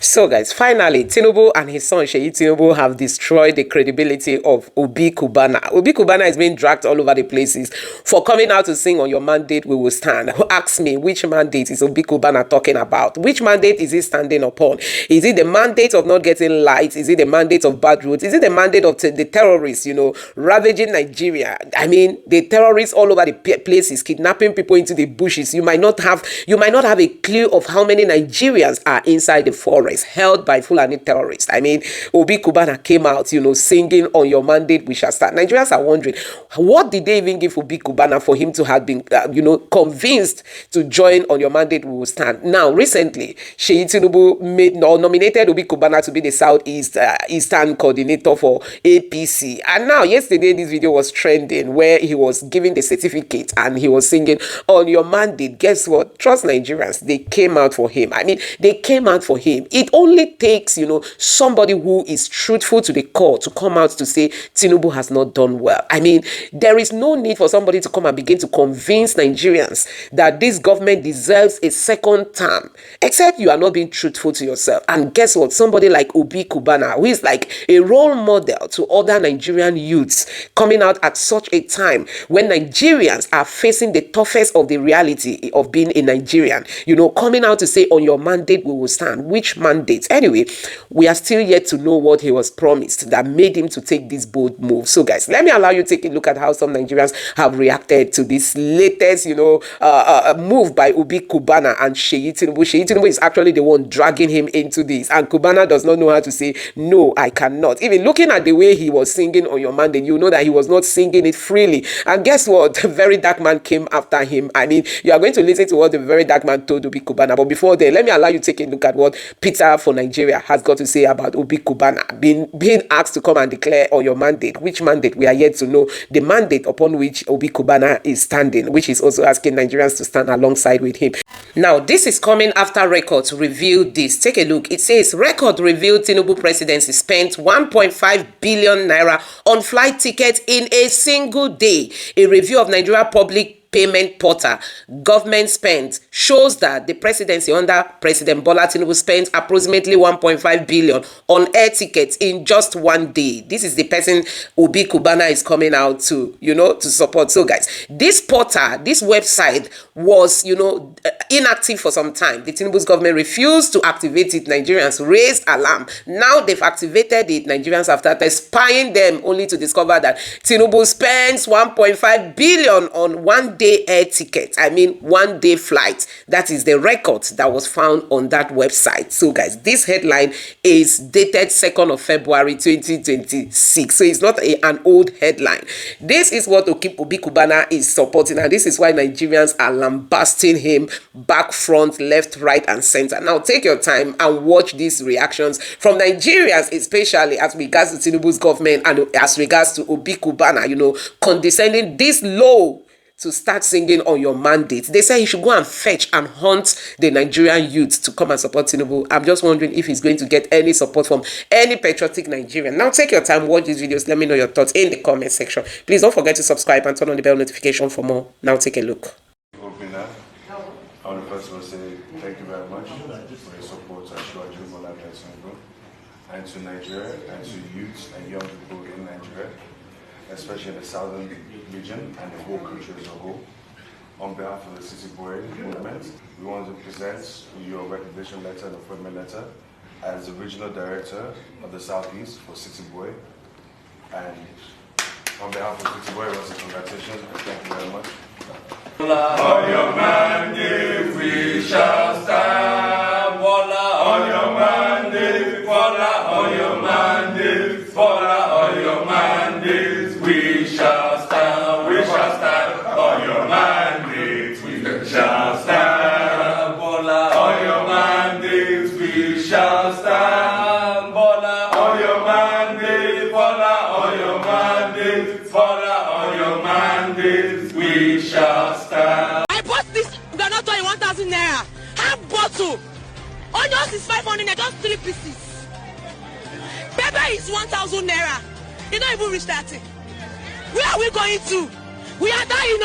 So guys, finally, Tinubu and his son Sheyi Tinubu have destroyed the credibility of Obi Kubana. Obi Kubana is being dragged all over the places for coming out to sing "On Your Mandate We Will Stand." Who asks me, which mandate is Obi Kubana talking about? Which mandate is he standing upon? Is it the mandate of not getting light? Is it the mandate of bad roads? Is it the mandate of the terrorists, ravaging Nigeria? I mean, the terrorists all over the places, kidnapping people into the bushes. You might not have a clue of how many Nigerians are inside the forest held by Fulani terrorists. I mean, Obi Kubana came out, singing "On Your Mandate We Shall Stand." Nigerians are wondering, what did they even give Obi Kubana for him to have been, convinced to join "On Your Mandate We Will Stand"? Now, recently, Sheyi Tinubu nominated Obi Kubana to be the Southeast Eastern coordinator for APC. And now, yesterday, this video was trending where he was giving the certificate and he was singing "On Your Mandate." Guess what? Trust Nigerians, they came out for him. I mean, they came out for him. It only takes, somebody who is truthful to the core to come out to say Tinubu has not done well. I mean, there is no need for somebody to come and begin to convince Nigerians that this government deserves a second term, except you are not being truthful to yourself. And guess what? Somebody like Obi Kubana, who is like a role model to other Nigerian youths, coming out at such a time when Nigerians are facing the toughest of the reality of being a Nigerian, coming out to say "On your mandate we will stand." Which mandate? Anyway, we are still yet to know what he was promised that made him to take this bold move. So guys, let me allow you to take a look at how some Nigerians have reacted to this latest, move by Obi Kubana and Sheyi Tinubu. Sheyi Tinubu is actually the one dragging him into this, and Kubana does not know how to say, "No, I cannot." Even looking at the way he was singing "On Your Mandate," you know that he was not singing it freely. And guess what? The very dark man came after him. I mean, you are going to listen to what the very dark man told Obi Kubana. But before then, let me allow you to take a look at what Peter for Nigeria has got to say about Obi Kubana being asked to come and declare "On Your Mandate." Which mandate? We are yet to know the mandate upon which Obi Kubana is standing, which is also asking Nigerians to stand alongside with him. Now, this is coming after records revealed this. Take a look. It says, record revealed Tinubu presidency spent 1.5 billion naira on flight tickets in a single day. A review of Nigeria public payment portal government spent shows that the presidency under President Bola Tinubu spent approximately 1.5 billion on air tickets in just one day. This is the person Obi Kubana is coming out to, to support. So guys, this portal, this website was, inactive for some time. The Tinubu's government refused to activate it. Nigerians raised alarm. Now they've activated it. Nigerians have started spying them only to discover that Tinubu spends 1.5 billion on one day air ticket. I mean, one day flight. That is the record that was found on that website. So guys, this headline is dated 2nd of February 2026. So it's not an old headline. This is what Obi Kubana is supporting, and this is why Nigerians are lambasting him back, front, left, right, and center. Now take your time and watch these reactions from Nigerians, especially as regards to Tinubu's government and as regards to Obi Kubana, condescending this low to start singing "On Your Mandate." They say he should go and fetch and hunt the Nigerian youth to come and support Tinubu. I'm just wondering if he's going to get any support from any patriotic Nigerian. Now take your time, watch these videos. Let me know your thoughts in the comment section. Please don't forget to subscribe and turn on the bell notification for more. Now take a look. I want to first of all say thank you very much for your support to Tinubu and to Nigeria and to youths and young people in Nigeria, especially in the southern region and the whole country as a whole. On behalf of the City Boy movement, we want to present your recognition letter, the appointment letter, as the regional director of the Southeast for City Boy. And on behalf of City Boy, we want to say congratulations and thank you very much. On your mandate we shall stand. On your mandate, on your mandate, on your mandate we shall stand. We shall stand. On your mandate we shall stand. On your mandate we shall stand. On your mandate, on your mandate, on your mandate we shall stand. I bought this granite in 1,000 naira. Half bottle. Onions is 500 naira, just 3 pieces. Pepper is 1,000 naira. You don't even reach that thing. Where are we going to? We are dying,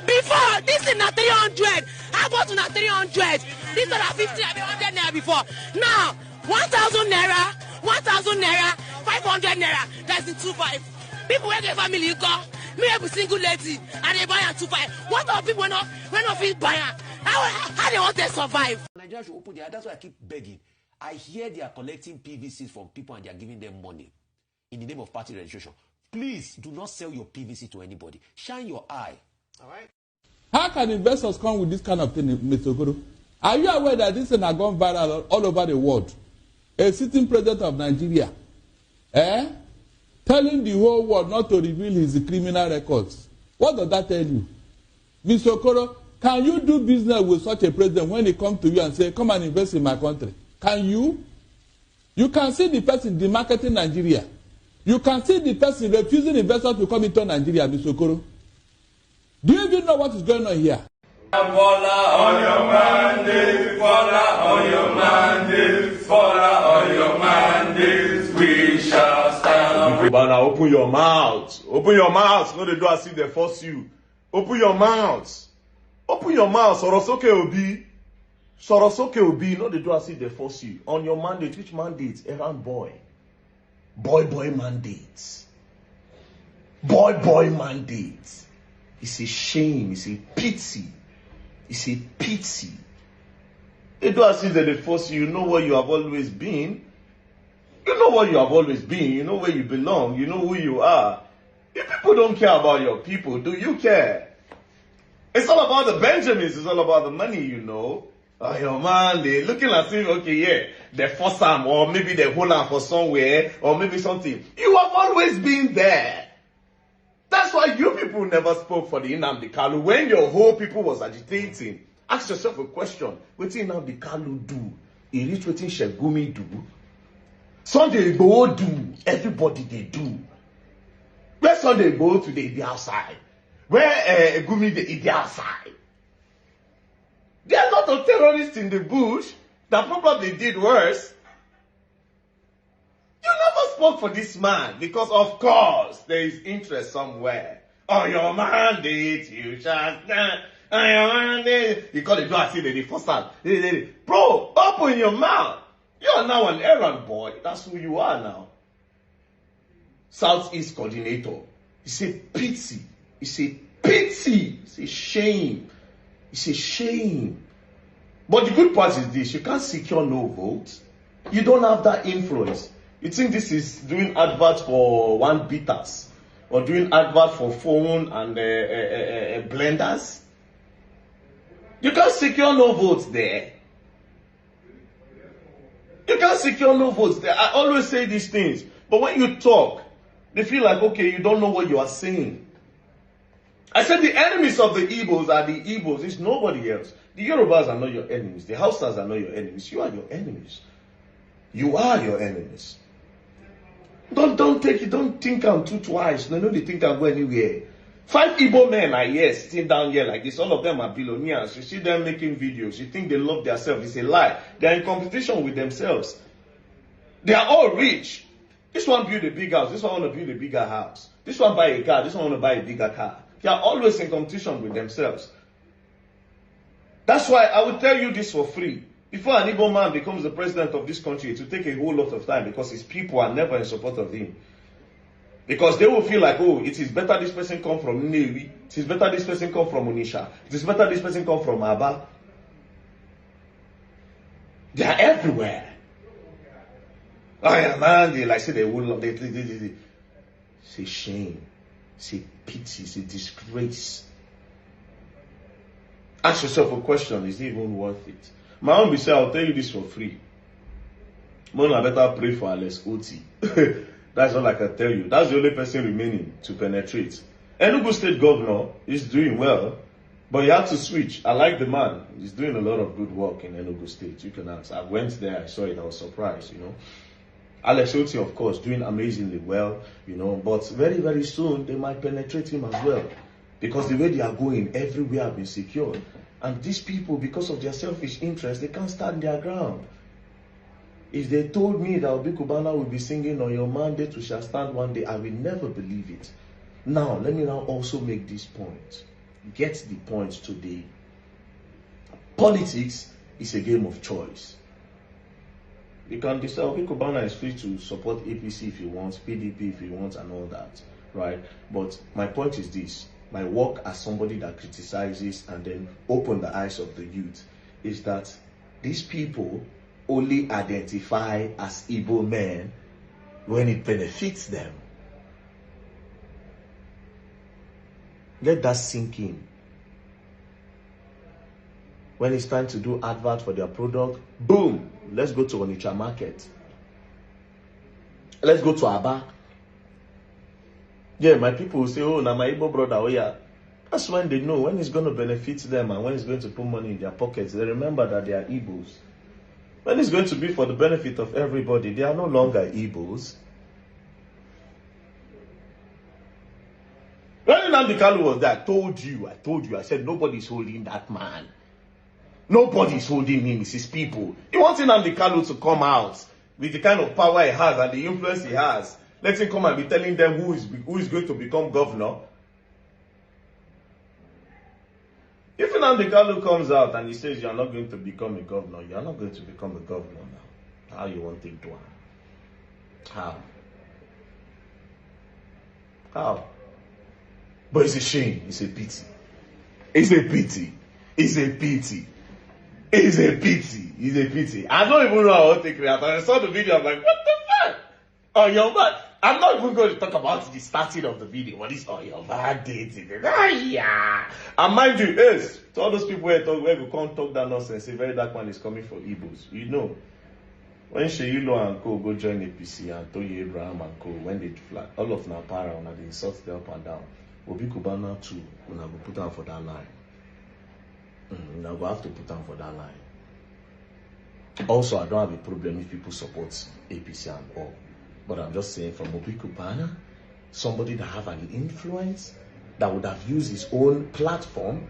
Before, this is not 300. Half bottle not 300. This is not 50, I mean 100 naira. naira before. Now, 1,000 naira, 500 naira, that's in 2.5. People where their family go, me have a single lady, and they buy a 2.5. What are people when not feel buy? How they want to survive? Nigerians should open their eyes. That's why I keep begging. I hear they are collecting PVCs from people and they are giving them money in the name of party registration. Please do not sell your PVC to anybody. Shine your eye. All right? How can investors come with this kind of thing, Mr. Okoro? Are you aware that this thing has gone viral all over the world? A sitting president of Nigeria, telling the whole world not to reveal his criminal records. What does that tell you? Mr. Okoro, can you do business with such a president when he comes to you and say, come and invest in my country? Can you? You can see the person demarketing Nigeria. You can see the person refusing investors to come into Nigeria, Mr. Okoro. Do you even know what is going on here? Bola on your mandate, Bola on your mandate, Bola on your mandate, we shall stand. Now open your mouth. Open your mouth. No, they do as if they force you. Open your mouth. Open your mouth. Sorosoke Obi. Sorosoke Obi. No, they do as if they force you. On your mandate. Which mandate? Errand boy. Boy mandate. Boy mandate. It's a shame. It's a pity. It's a pity. They do as if they force you. You know where you have always been. You know what you have always been. You know where you belong. You know who you are. If people don't care about your people, do you care? It's all about the Benjamins. It's all about the money, you know. Oh, your man, they looking as if, okay, yeah, they force them, or maybe they hold them for somewhere, or maybe something. You have always been there. That's why you people never spoke for the Nnamdi Kanu. When your whole people was agitating, ask yourself a question. What did Nnamdi Kanu do? He reached what Shegumi do? Sunday Igboho do. Everybody they do. Where Sunday Igboho today, they outside. Where Gumi they outside. There are a lot of terrorists in the bush that probably did worse. You never spoke for this man because, of course, there is interest somewhere. On your mandate, you shall stand. On your mandate. You call it, do I see the first time? Bro, open your mouth. You are now an errand boy. That's who you are now. Southeast coordinator. It's a pity. It's a pity. It's a shame. It's a shame. But the good part is this. You can't secure no votes. You don't have that influence. You think this is doing advert for one bitters or doing advert for phone and blenders? You can't secure no votes there. You can't secure no votes there. I always say these things. But when you talk, they feel like, okay, you don't know what you are saying. I said the enemies of the Igbos are the Igbos. It's nobody else. The Yorubas are not your enemies. The Hausas are not your enemies. You are your enemies. You are your enemies. Don't think I'm too twice. No, they think I'll go anywhere. 5 Igbo men are here, sitting down here like this. All of them are billionaires. You see them making videos. You think they love themselves. It's a lie. They are in competition with themselves. They are all rich. This one build a big house. This one want to build a bigger house. This one buy a car. This one want to buy a bigger car. They are always in competition with themselves. That's why I will tell you this for free. Before an Igbo man becomes the president of this country, it will take a whole lot of time because his people are never in support of him. Because they will feel like, oh, it is better this person come from Nnewi. It is better this person come from Onitsha. It is better this person come from Aba. They are everywhere. Oh yeah, man, they like say they will love. It's a shame. It's a pity. It's a disgrace. Ask yourself a question: is it even worth it? My own be say, I'll tell you this for free. Mona better pray for Alex Oti. That's all I can tell you. That's the only person remaining to penetrate. Enugu State Governor is doing well, but you have to switch. I like the man. He's doing a lot of good work in Enugu State. You can ask. I went there, I saw it, I was surprised, you know. Alex Oti, of course, doing amazingly well, you know, but very, very soon they might penetrate him as well. Because the way they are going, everywhere have been secured. And these people, because of their selfish interest, they can't stand their ground. If they told me that Obi Kubana will be singing on your mandate, we shall stand one day, I will never believe it. Now, let me now also make this point. Get the point today. Politics is a game of choice. You can decide, Obi Kubana is free to support APC if he wants, PDP if he wants, and all that, right? But my point is this. My work as somebody that criticizes and then open the eyes of the youth is that these people only identify as Igbo men when it benefits them. Let that sink in. When it's time to do advert for their product, boom, let's go to Onitsha market. Let's go to Aba. Yeah, my people will say, oh, now my Igbo brother, oh yeah. That's when they know when it's going to benefit them and when it's going to put money in their pockets. They remember that they are Igbos. When it's going to be for the benefit of everybody, they are no longer Igbos. When Nnamdi Kanu was there, I told you, I said, nobody's holding that man. Nobody's holding him, it's his people. He wants Nnamdi Kanu to come out with the kind of power he has and the influence he has. Let him come and be telling them who is going to become governor. If Nnamdi Kanu comes out and he says you are not going to become a governor, you are not going to become a governor now. How you want it to happen? How? But it's a shame. It's a pity. It's a pity. It's a pity. It's a pity. It's a pity. I don't even know how to take it out. I saw the video. I'm like, what the fuck? Oh, your man. I'm not even going to talk about the starting of the video. What is all your bad dating? Yeah. And mind you, yes, to all those people where we can't talk that nonsense, a very dark man is coming for Igbos. You know, when Sheyilo and Co go join APC and Toye Abraham and Co, when they fly, all of Napara, and they insult them up and down. Obi Kubana too, we will put down for that line. Now we have to put down for that line. Also, I don't have a problem if people support APC and all. But I'm just saying, from Obi Kubana, somebody that have an influence, that would have used his own platform,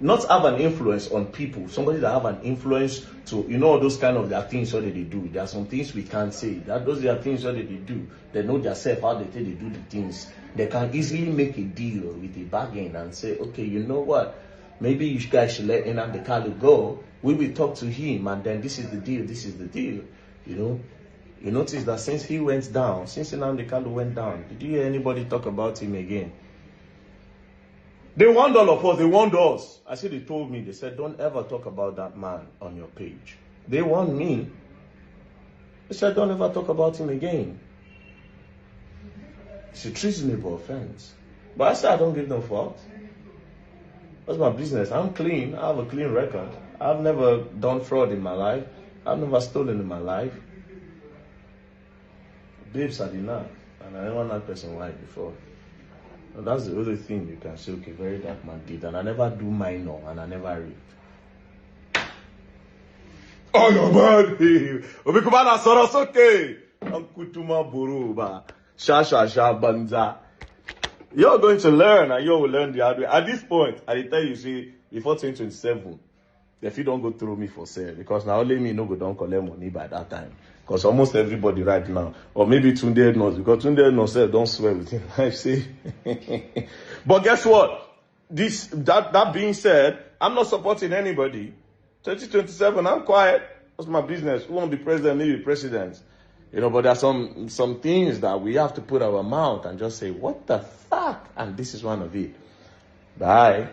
not have an influence on people, somebody that have an influence to, you know, those kind of their things what they do. There are some things we can't say. Those are things what they do. They know themselves how they do the things. They can easily make a deal with a bargain and say, okay, you know what? Maybe you guys should let Nnamdi Kanu go. We will talk to him, and then this is the deal. This is the deal. You know, you notice that since he went down, since Nnamdi Kanu went down, did you hear anybody talk about him again? They warned all of us. They warned us. I said, they told me. They said, don't ever talk about that man on your page. They warned me. They said, don't ever talk about him again. It's a treasonable offense. But I said, I don't give no fuck. That's my business. I'm clean. I have a clean record. I've never done fraud in my life. I've never stolen in my life. Babes are enough. And I never knocked person white before. And that's the other thing you can say, okay, very dark man did. And I never do minor, and I never raped. Oh, your man! Obi Kubana Sorosoke! Ankutuma Buruba. Shasha Banza. You're going to learn, and you will learn the hard way. At this point, I tell you, see, before 2027, if you don't go through me for sale, because now only me no go don't collect money by that time. Because almost everybody right now, or maybe Tunde knows, because Tunde knows don't swear with him. I see. But guess what? That being said, I'm not supporting anybody. 2027, I'm quiet. That's my business. Who won't be president, maybe president. You know, but there are some things that we have to put our mouth and just say, what the fuck? And this is one of it. Bye.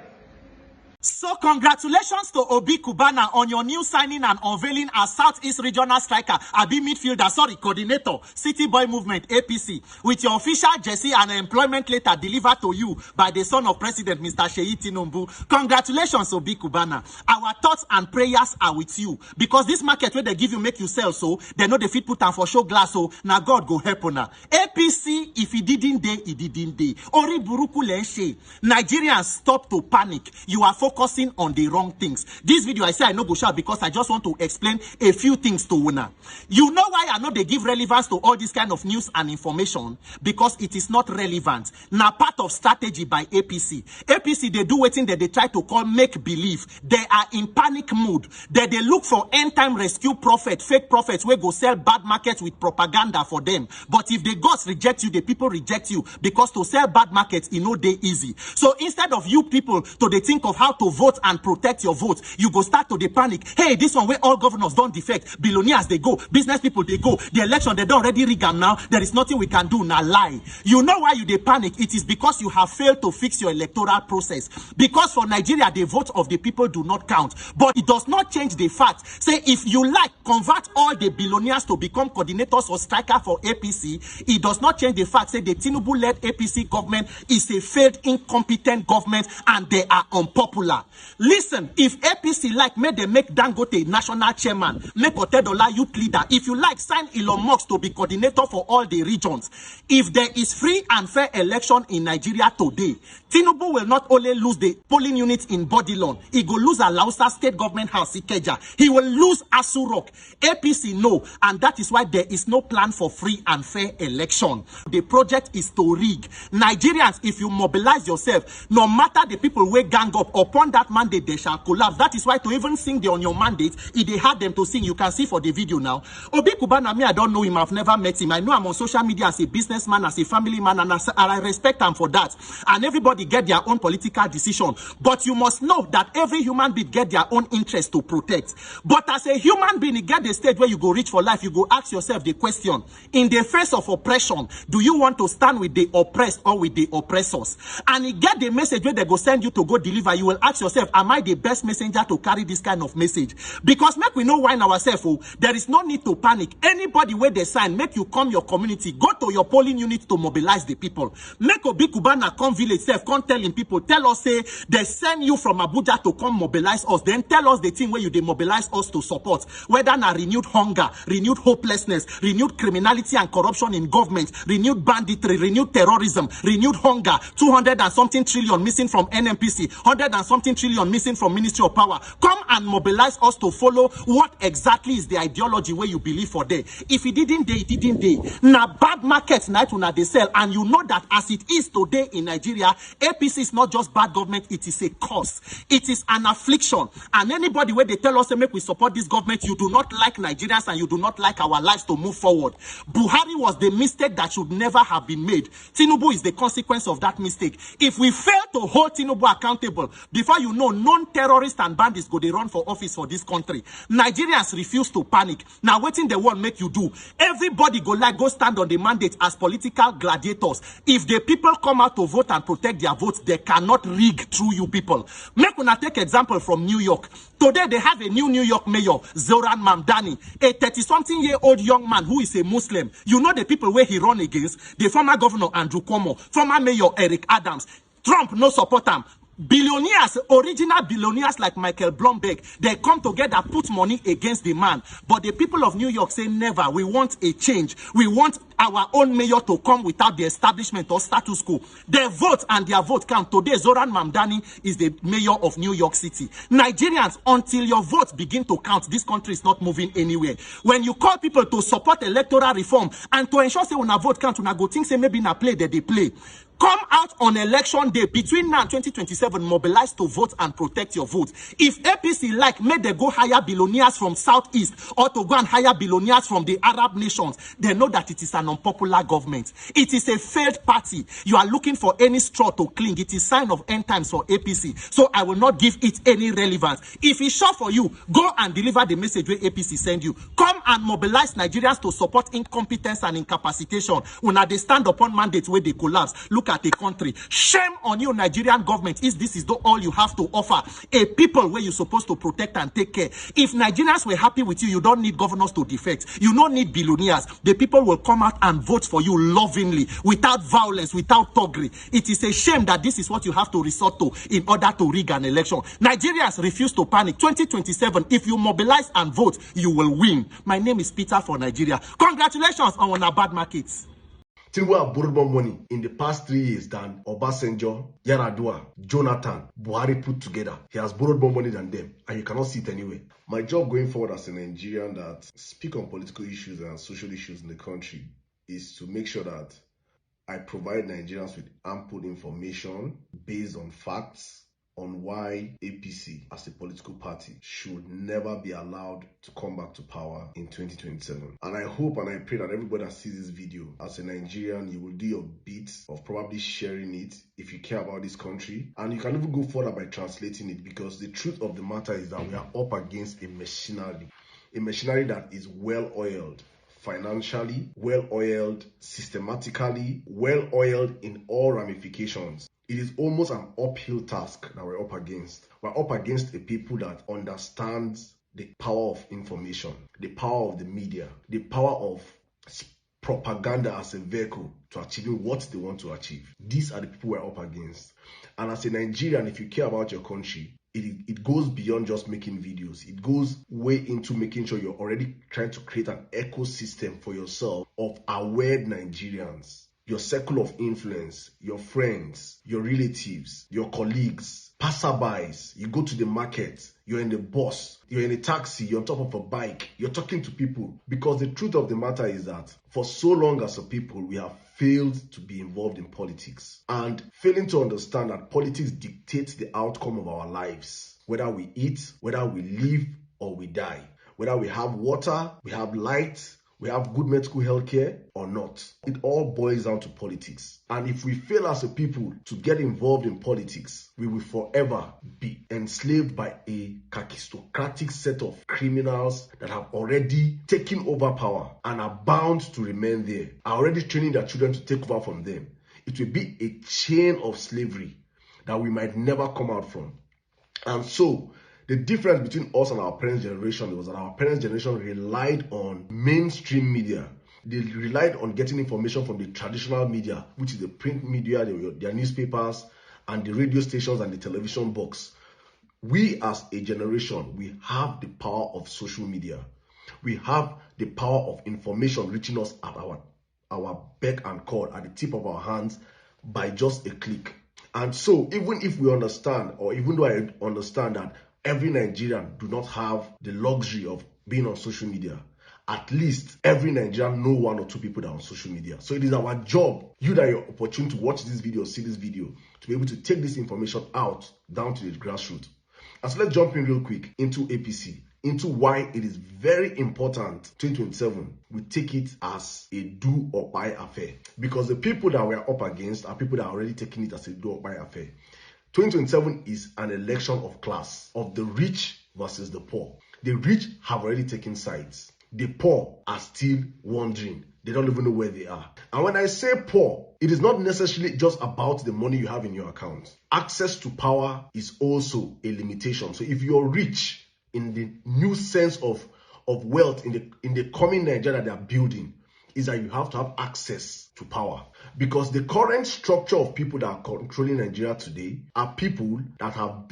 So congratulations to Obi Kubana on your new signing and unveiling as Southeast Regional Striker, Abi Midfielder, coordinator, City Boy Movement, APC, with your official jersey and employment letter delivered to you by the son of President, Mr. Sheyi Tinubu. Congratulations, Obi Kubana. Our thoughts and prayers are with you, because this market where they give you make you sell, so they know the fit put on for show glass, so now God go help una. APC, if he didn't day, he didn't day. Ori buruku lenshe. Nigerians, stop to panic. You are focusing on the wrong things. This video I say I no go shout because I just want to explain a few things to una. You know why I know they give relevance to all this kind of news and information? Because it is not relevant. Now part of strategy by APC. APC, they do waiting that they try to call make believe. They are in panic mood. They look for end time rescue prophet, fake prophets where go sell bad markets with propaganda for them. But if the gods reject you, the people reject you, because to sell bad markets, you know they easy. So instead of you people to they think of how out to vote and protect your vote, you go start to dey panic. Hey, this one where all governors don't defect, billionaires they go, business people they go, the election they don't already rig am now, there is nothing we can do. Now lie. You know why you dey panic? It is because you have failed to fix your electoral process. Because for Nigeria, the vote of the people do not count. But it does not change the fact. Say if you like, convert all the billionaires to become coordinators or striker for APC, it does not change the fact. Say the Tinubu-led APC government is a failed, incompetent government and they are unpopular. Listen, if APC like, may they make Dangote national chairman, make Otedola youth leader. If you like, sign Elon Musk to be coordinator for all the regions. If there is free and fair election in Nigeria today, Tinubu will not only lose the polling units in Bodilon, he will lose Alausa State Government House, Ikeja. He will lose Asu Rock. APC no, and that is why there is no plan for free and fair election. The project is to rig. Nigerians, if you mobilize yourself, no matter the people who gang up upon that mandate, they shall collapse. That is why to even sing on your mandate, if they had them to sing, you can see for the video now. Obi Kubana, me, I don't know him, I've never met him. I know I'm on social media as a businessman, as a family man, and I respect him for that. And everybody get their own political decision. But you must know that every human being get their own interest to protect. But as a human being, you get the stage where you go reach for life, you go ask yourself the question, in the face of oppression, do you want to stand with the oppressed or with the oppressors? And you get the message where they go send you to go deliver, you will ask yourself, am I the best messenger to carry this kind of message? Because make we know why in ourselves, oh, there is no need to panic. Anybody where they sign, make you come your community, go to your polling unit to mobilize the people. Make Obi Kubana come village self, come telling people, tell us, say, they send you from Abuja to come mobilize us. Then tell us the thing where you demobilize us to support. Whether na renewed hunger, renewed hopelessness, renewed criminality and corruption in government, renewed banditry, renewed terrorism, renewed hunger, 200 and something trillion missing from NMPC, 100 and something trillion missing from Ministry of Power. Come and mobilize us to follow what exactly is the ideology where you believe for there. If it didn't day, it didn't day. Now bad markets night una they sell, and you know that as it is today in Nigeria, APC is not just bad government, it is a curse. It is an affliction. And anybody where they tell us, make we support this government, you do not like Nigerians and you do not like our lives to move forward. Buhari was the mistake that should never have been made. Tinubu is the consequence of that mistake. If we fail to hold Tinubu accountable, before you know, non-terrorists and bandits go they run for office for this country. Nigerians refuse to panic. Now waiting the world make you do. Everybody go stand on the mandate as political gladiators. If the people come out to vote and protect their votes, they cannot rig through you people. Make una take example from New York. Today they have a new New York mayor, Zoran Mamdani, a 30-something-year-old young man who is a Muslim. You know the people where he run against? The former governor Andrew Cuomo, former mayor Eric Adams. Trump no support him. Billionaires, original billionaires like Michael Bloomberg, they come together, put money against the man. But the people of New York say never. We want a change. We want our own mayor to come without the establishment or status quo. They vote and their vote count. Today, Zoran Mamdani is the mayor of New York City. Nigerians, until your votes begin to count, this country is not moving anywhere. When you call people to support electoral reform and to ensure say when a vote count, when I go think say maybe in a play that they play. Come out on election day between now and 2027, mobilize to vote and protect your vote. If APC like, may they go hire billionaires from Southeast or to go and hire billionaires from the Arab nations, they know that it is an unpopular government. It is a failed party. You are looking for any straw to cling. It is sign of end times for APC. So I will not give it any relevance. If it's sure for you, go and deliver the message where APC send you. Come and mobilize Nigerians to support incompetence and incapacitation. When they stand upon mandates where they collapse, look at the country. Shame on you, Nigerian government, if this is all you have to offer. A people where you're supposed to protect and take care. If Nigerians were happy with you, you don't need governors to defect. You don't need billionaires. The people will come out and vote for you lovingly, without violence, without thuggery. It is a shame that this is what you have to resort to in order to rig an election. Nigerians refuse to panic. 2027, if you mobilize and vote, you will win. My name is Peter for Nigeria. Congratulations on our bad markets. Tinubu have borrowed more money in the past 3 years than Obasanjo, Yar'Adua, Jonathan, Buhari put together. He has borrowed more money than them, and you cannot see it anywhere. My job going forward as a Nigerian that speak on political issues and social issues in the country is to make sure that I provide Nigerians with ample information based on facts on why APC as a political party should never be allowed to come back to power in 2027. And I hope and I pray that everybody that sees this video as a Nigerian, you will do your bit of probably sharing it if you care about this country. And you can even go further by translating it, because the truth of the matter is that we are up against a machinery that is well-oiled financially, well-oiled systematically, well-oiled in all ramifications. It is almost an uphill task that we're up against. We're up against a people that understands the power of information, the power of the media, the power of propaganda as a vehicle to achieving what they want to achieve. These are the people we're up against. And as a Nigerian, if you care about your country, it goes beyond just making videos. It goes way into making sure you're already trying to create an ecosystem for yourself of aware Nigerians. Your circle of influence, your friends, your relatives, your colleagues, passerbys. You go to the market, you're in the bus, you're in a taxi, you're on top of a bike, you're talking to people. Because the truth of the matter is that for so long as a people, we have failed to be involved in politics and failing to understand that politics dictates the outcome of our lives. Whether we eat, whether we live or we die, whether we have water, we have light, we have good medical health care or not. It all boils down to politics. And if we fail as a people to get involved in politics, we will forever be enslaved by a kakistocratic set of criminals that have already taken over power and are bound to remain there, are already training their children to take over from them. It will be a chain of slavery that we might never come out from. And so, the difference between us and our parents' generation was that our parents' generation relied on mainstream media. They relied on getting information from the traditional media, which is the print media, their newspapers, and the radio stations and the television box. We as a generation, we have the power of social media. We have the power of information reaching us at our beck and call, at the tip of our hands, by just a click. And so, even if we understand, or even though I understand that every Nigerian do not have the luxury of being on social media, at least every Nigerian know one or two people that are on social media. So it is our job, you that are opportune to watch this video, see this video, to be able to take this information out down to the grassroots. And so let's jump in real quick into APC, into why it is very important 2027 we take it as a do or buy affair. Because the people that we're up against are people that are already taking it as a do or buy affair. 2027 is an election of class, of the rich versus the poor. The rich have already taken sides. The poor are still wondering. They don't even know where they are. And when I say poor, it is not necessarily just about the money you have in your account. Access to power is also a limitation. So if you're rich in the new sense of wealth in the coming Nigeria they are building, is that you have to have access to power. Because the current structure of people that are controlling Nigeria today are people that have...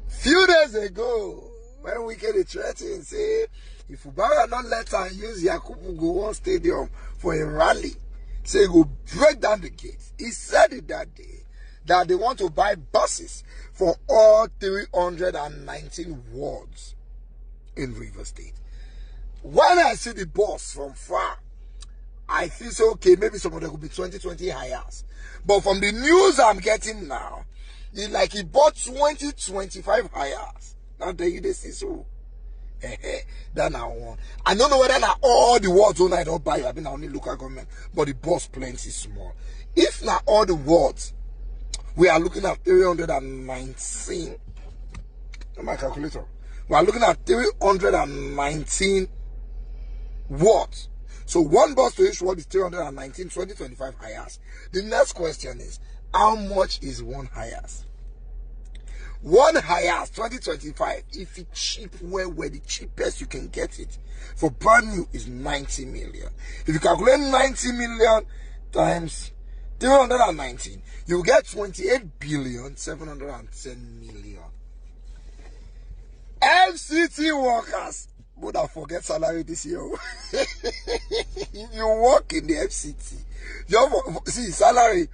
Few days ago, when we get a threatening, say, if Ubara not let her use Yakubu Gowon Stadium for a rally, say go break down the gates. He said it that day, that they want to buy buses for all 319 wards in Rivers State. When I see the bus from far, I feel so okay, maybe some of them could be 20 hires. But from the news I'm getting now, it's like he bought 25 hires. Now there you see so. That now one. I don't know whether now all the wards I don't buy, I mean only local government, but the bus plenty small. If now all the wards, we are looking at 319. My calculator. We are looking at 319 wards. So one bus to each ward is 319, 25 hires. The next question is, how much is one hires? One hires 2025, if it's cheap, where the cheapest you can get it for brand new is 90 million. If you calculate 90 million times 319, you get 28,710,000,000. FCT workers would have forget salary this year. If you work in the FCT, see salary,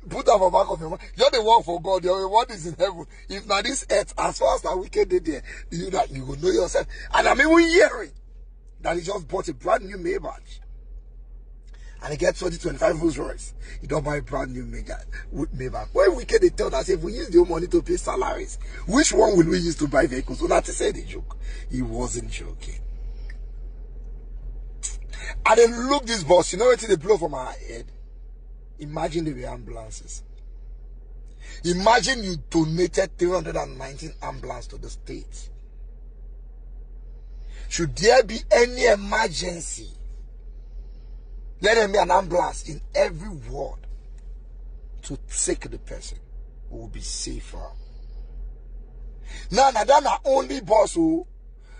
put up a back of your mind. You're the work for God. Your reward is in heaven. If not this earth, as far as that wicked day there, you will know yourself. And I'm even hearing that he just bought a brand new Maybach. and he gets 2025 Rolls Royce. He don't buy brand new Maybach. When we can tell that if we use the money to pay salaries, which one will we use to buy vehicles? So that's said a joke. He wasn't joking. And then look this boss, you know what they blow from our head? Imagine the ambulances. Imagine you donated 319 ambulances to the state. Should there be any emergency, let there be an ambulance in every ward to take the person. We will be safer. Now, that's not only boss who.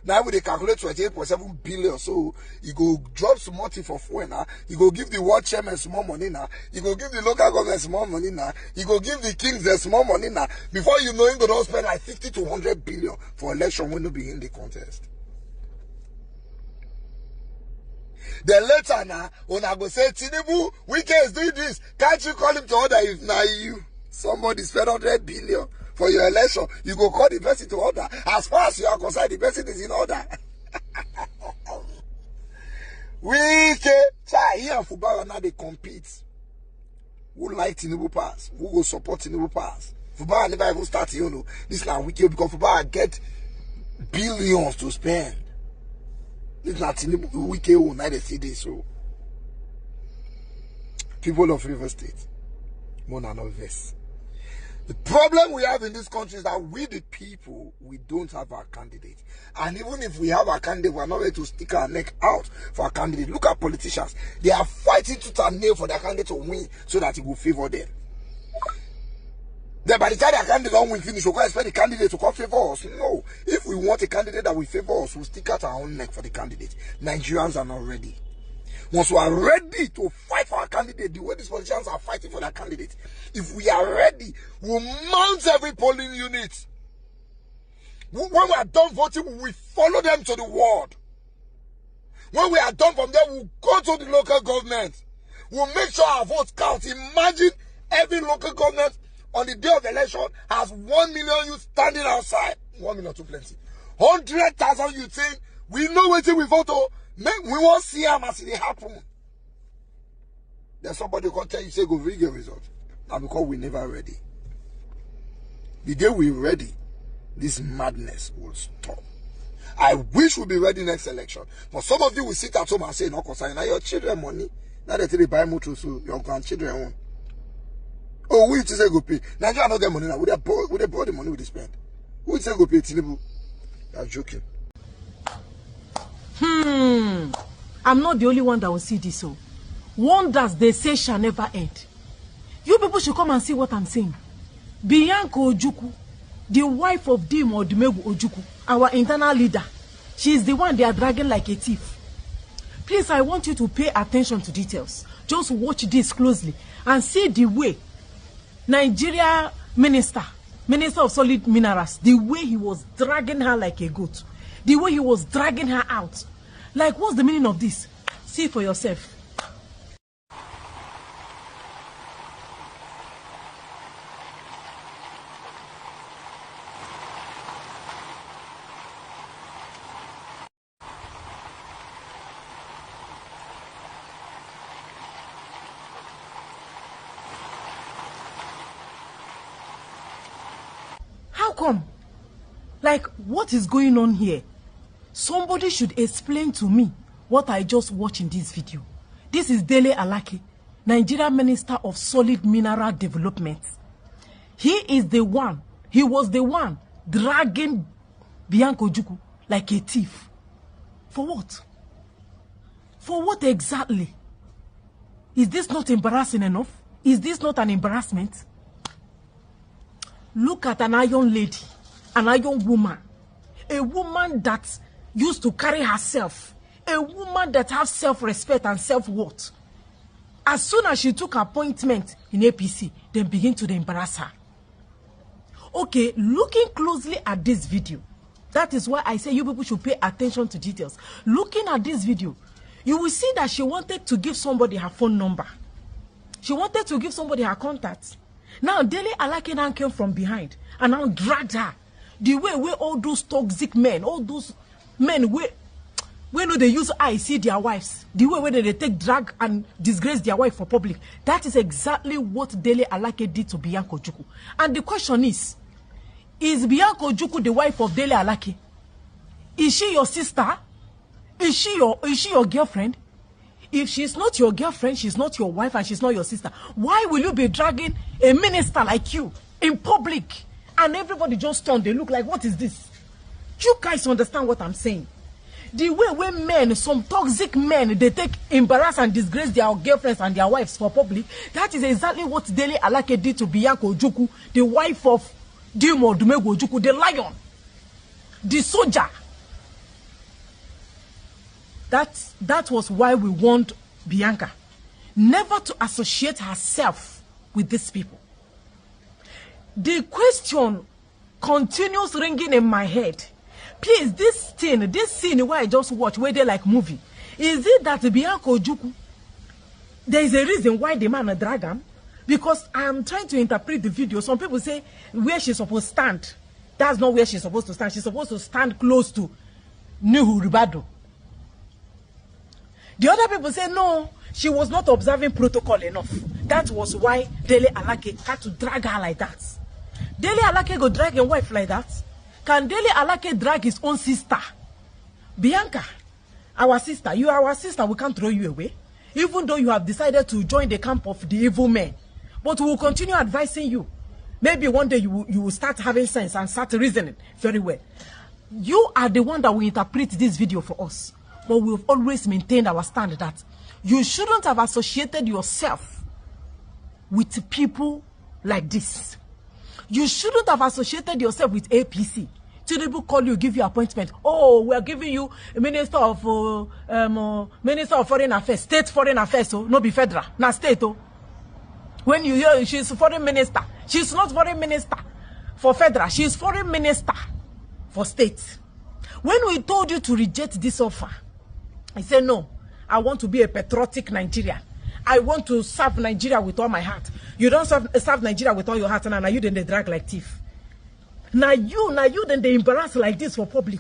Now we calculate 28.7 billion, so you go drop some money for fuel now. You go give the world chairman small money now. You go give the local government small money now. You go give the kings the small money now. Before you know him, they don't spend like 50 to 100 billion for election when they be in the contest. Then later now, when I go say, Tinubu, Wike is doing this. Can't you call him to order if now you somebody spend 100 billion? For your election, you go call the person to order. As far as you are concerned, the person is in order. We can here and football now they compete. Who like Tinubu pass? Who will support Tinubu pass? Football never even start, you know. This now Wiki because football get billions to spend. This not Tinubu Wiki will not see this. So people of River State, more than all this. The problem we have in this country is that we, the people, we don't have our candidate. And even if we have our candidate, we are not ready to stick our neck out for our candidate. Look at politicians. They are fighting tooth and nail for their candidate to win so that it will favor them. Then by the time their candidate don't win finish, we'll go expect the candidate to come favor us. No. If we want a candidate that will favor us, we'll stick out our own neck for the candidate. Nigerians are not ready. Once we are ready to fight for our candidate, the way these politicians are fighting for their candidate, if we are ready, we'll mount every polling unit. When we are done voting, we will follow them to the ward. When we are done from there, we'll go to the local government. We'll make sure our votes count. Imagine every local government on the day of the election has 1 million youth standing outside. 1 million too plenty. 100,000 youth saying, we know what we vote for. We won't see them as it happen. Then somebody can tell you, say, go read your result. Now because we never ready. The day we're ready, this madness will stop. I wish we'll be ready next election. But some of you will sit at home and say, no, concern. Now your children money. Now they buy motor, so your grandchildren won't. Oh, we say go pay. Nigeria not get money now. Would they borrow the money we spend? Who say go pay Tinubu? You're joking. I'm not the only one that will see this. So, wonders they say shall never end. You people should come and see what I'm saying. Bianca Ojukwu, the wife of Dim or Dimegu Ojukwu, our internal leader, she is the one they are dragging like a thief. Please, I want you to pay attention to details. Just watch this closely and see the way Nigeria minister of solid minerals, the way he was dragging her like a goat, the way he was dragging her out. Like, what's the meaning of this? See for yourself. How come? Like, what is going on here? Somebody should explain to me what I just watched in this video. This is Dele Alaki, Nigeria Minister of Solid Mineral Development. He was the one dragging Bianca Ojukwu like a thief. For what? For what exactly? Is this not embarrassing enough? Is this not an embarrassment? Look at an iron lady, an iron woman, a woman that used to carry herself, a woman that has self-respect and self-worth. As soon as she took appointment in APC, then begin to embarrass her. Okay, looking closely at this video, that is why I say you people should pay attention to details. Looking at this video, you will see that she wanted to give somebody her phone number. She wanted to give somebody her contact. Now, Dele Alaki now came from behind and now dragged her. The way all those toxic men, all those men, when they use eye see their wives, the way when they take drag and disgrace their wife for public, that is exactly what Dele Alake did to Bianca Ojukwu. And the question is Bianca Ojukwu the wife of Dele Alake? Is she your sister? Is she your girlfriend? If she's not your girlfriend, she's not your wife, and she's not your sister, why will you be dragging a minister like you in public? And everybody just turned, they look like, what is this? You guys understand what I'm saying? The way when men, some toxic men, they take embarrass and disgrace their girlfriends and their wives for public, that is exactly what Dele Alake did to Bianca Ojukwu, the wife of Dimo Dumegu Ojukwu, the lion, the soldier. That was why we warned Bianca never to associate herself with these people. The question continues ringing in my head. Please, this scene where I just watched, where they like movie, is it that Bianca Ojukwu, there is a reason why the man drag him? Because I am trying to interpret the video. Some people say where she's supposed to stand. That's not where she's supposed to stand. She's supposed to stand close to Nuhu Ribado. The other people say no, she was not observing protocol enough. That was why Dele Alake had to drag her like that. Dele Alake go drag a wife like that? Can Dele Alake drag his own sister? Bianca, our sister, you are our sister, we can't throw you away. Even though you have decided to join the camp of the evil men. But we will continue advising you. Maybe one day you will start having sense and start reasoning very well. You are the one that will interpret this video for us. But we've always maintained our stand that you shouldn't have associated yourself with people like this. You shouldn't have associated yourself with APC. Tinubu call you, give you appointment. Oh, we are giving you a Minister of Foreign Affairs, State Foreign Affairs, oh, no be federal, na state. Oh. When you hear she's foreign minister, she's not foreign minister for federal, she's foreign minister for state. When we told you to reject this offer, I said, no, I want to be a patriotic Nigerian. I want to serve Nigeria with all my heart. You don't serve Nigeria with all your heart, and now you then they drag like thief. Now you then they embarrass like this for public.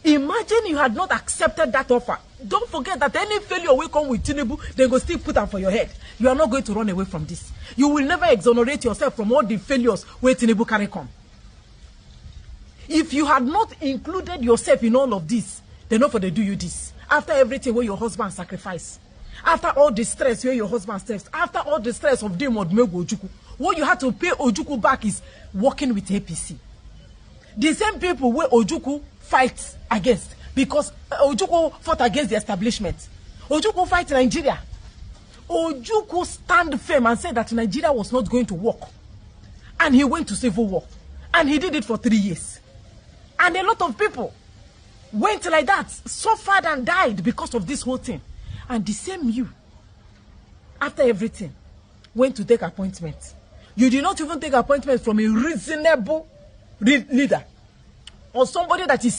Imagine you had not accepted that offer. Don't forget that any failure will come with Tinubu, they go still put them for your head. You are not going to run away from this. You will never exonerate yourself from all the failures where Tinubu can come. If you had not included yourself in all of this, they know for they do you this. After everything where your husband sacrificed, after all the stress where your husband stressed, after all the stress of Demo Dumegu Ojukwu, what you had to pay Ojukwu back is working with APC. The same people where Ojukwu fights against, because Ojukwu fought against the establishment. Ojukwu fight Nigeria. Ojukwu stand firm and said that Nigeria was not going to work. And he went to civil war. And he did it for 3 years. And a lot of people went like that, suffered and died because of this whole thing. And the same you, after everything, went to take appointment. You did not even take appointment from a reasonable leader or somebody that is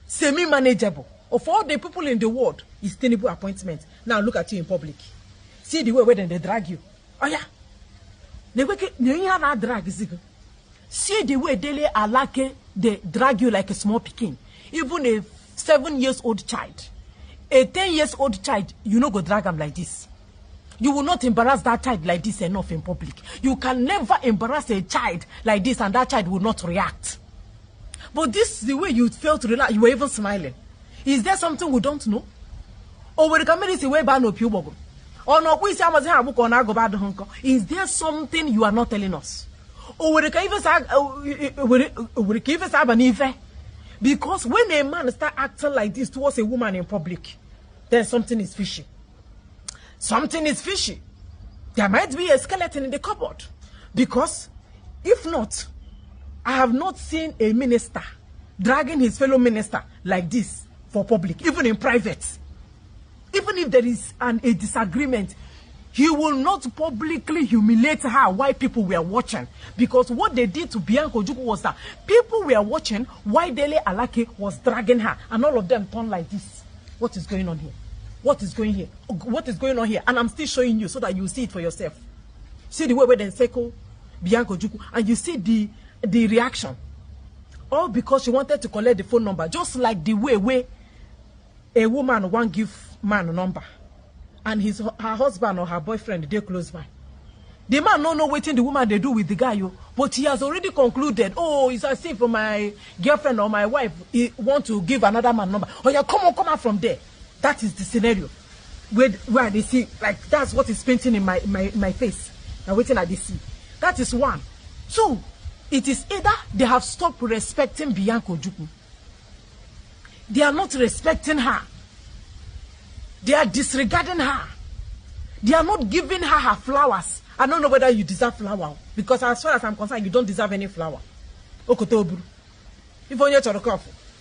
semi-manageable. Of all the people in the world, is Tinubu appointment. Now look at you in public. See the way where they drag you. Oh yeah. See the way Dele Alake, they drag you like a small pikin. Even a 7-year-old child. A 10-year-old child, you no go drag him like this. You will not embarrass that child like this enough in public. You can never embarrass a child like this and that child will not react. But this is the way you felt relaxed. You were even smiling. Is there something we don't know? Or is there something you are not telling us? Because when a man starts acting like this towards a woman in public, then something is fishy. Something is fishy. There might be a skeleton in the cupboard. Because if not, I have not seen a minister dragging his fellow minister like this for public, even in private. Even if there is a disagreement, he will not publicly humiliate her while people were watching. Because what they did to Bianca Ojukwu was that people were watching while Dele Alake was dragging her. And all of them turned like this. What is going on here? What is going here? What is going on here? And I'm still showing you so that you see it for yourself. See the way where they circle Bianca Ojukwu, and you see the reaction. All because she wanted to collect the phone number. Just like the way where a woman won't give man a number, and her husband or her boyfriend they close by. The man no know waiting the woman they do with the guy, but he has already concluded, oh, it's as if my girlfriend or my wife want to give another man number. Oh yeah, come out from there. That is the scenario where they see, like, that's what is painting in my face. I'm waiting at the sea. That is one. Two, it is either they have stopped respecting Bianca Ojukwu. They are not respecting her. They are disregarding her. They are not giving her flowers. I don't know whether you deserve flower, because as far as I'm concerned, you don't deserve any flower. Okotoburu.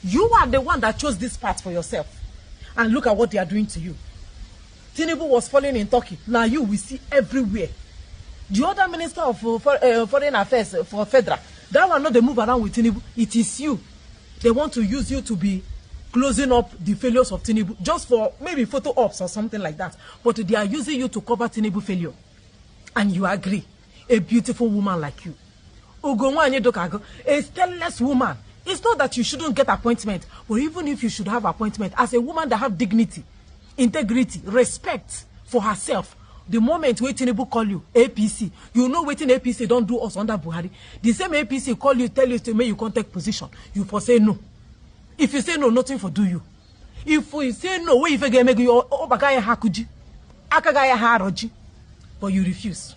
You are the one that chose this path for yourself. And look at what they are doing to you. Tinubu was falling in Turkey. Now you will see everywhere. The other minister of foreign affairs for federal, that one not they move around with Tinubu. It is you. They want to use you to be closing up the failures of Tinubu, just for maybe photo ops or something like that. But they are using you to cover Tinubu failure. And you agree, a beautiful woman like you, a stainless woman. It's not that you shouldn't get appointment, but even if you should have appointment, as a woman that have dignity, integrity, respect for herself, the moment where Tinubu call you APC, you know waiting APC don't do us under Buhari. The same APC call you, tell you to make you contact position. You for say no. If you say no, nothing for do you. If we say no, where if you make you obagaya hakuji, akagaya haroji. But you refuse.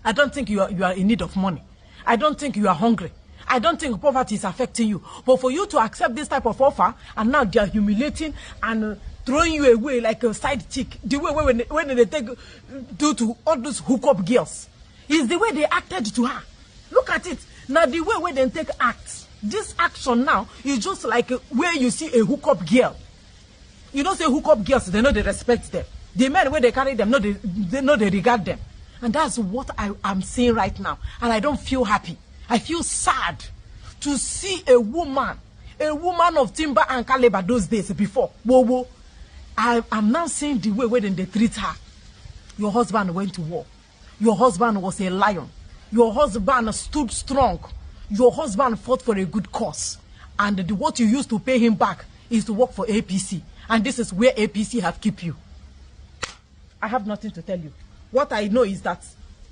I don't think you are in need of money. I don't think you are hungry. I don't think poverty is affecting you. But for you to accept this type of offer, and now they are humiliating and throwing you away like a side chick, the way when they take do to all those hookup girls, is the way they acted to her. Look at it. Now the way where they take acts. This action now is just like where you see a hookup girl. You don't say hookup girls, they know they respect them. The men where they carry them, they know they regard them. And that's what I am seeing right now. And I don't feel happy. I feel sad to see a woman of timber and caliber those days before. Whoa. I'm now seeing the way when they treat her. Your husband went to war. Your husband was a lion. Your husband stood strong. Your husband fought for a good cause. And what you used to pay him back is to work for APC. And this is where APC have kept you. I have nothing to tell you. What I know is that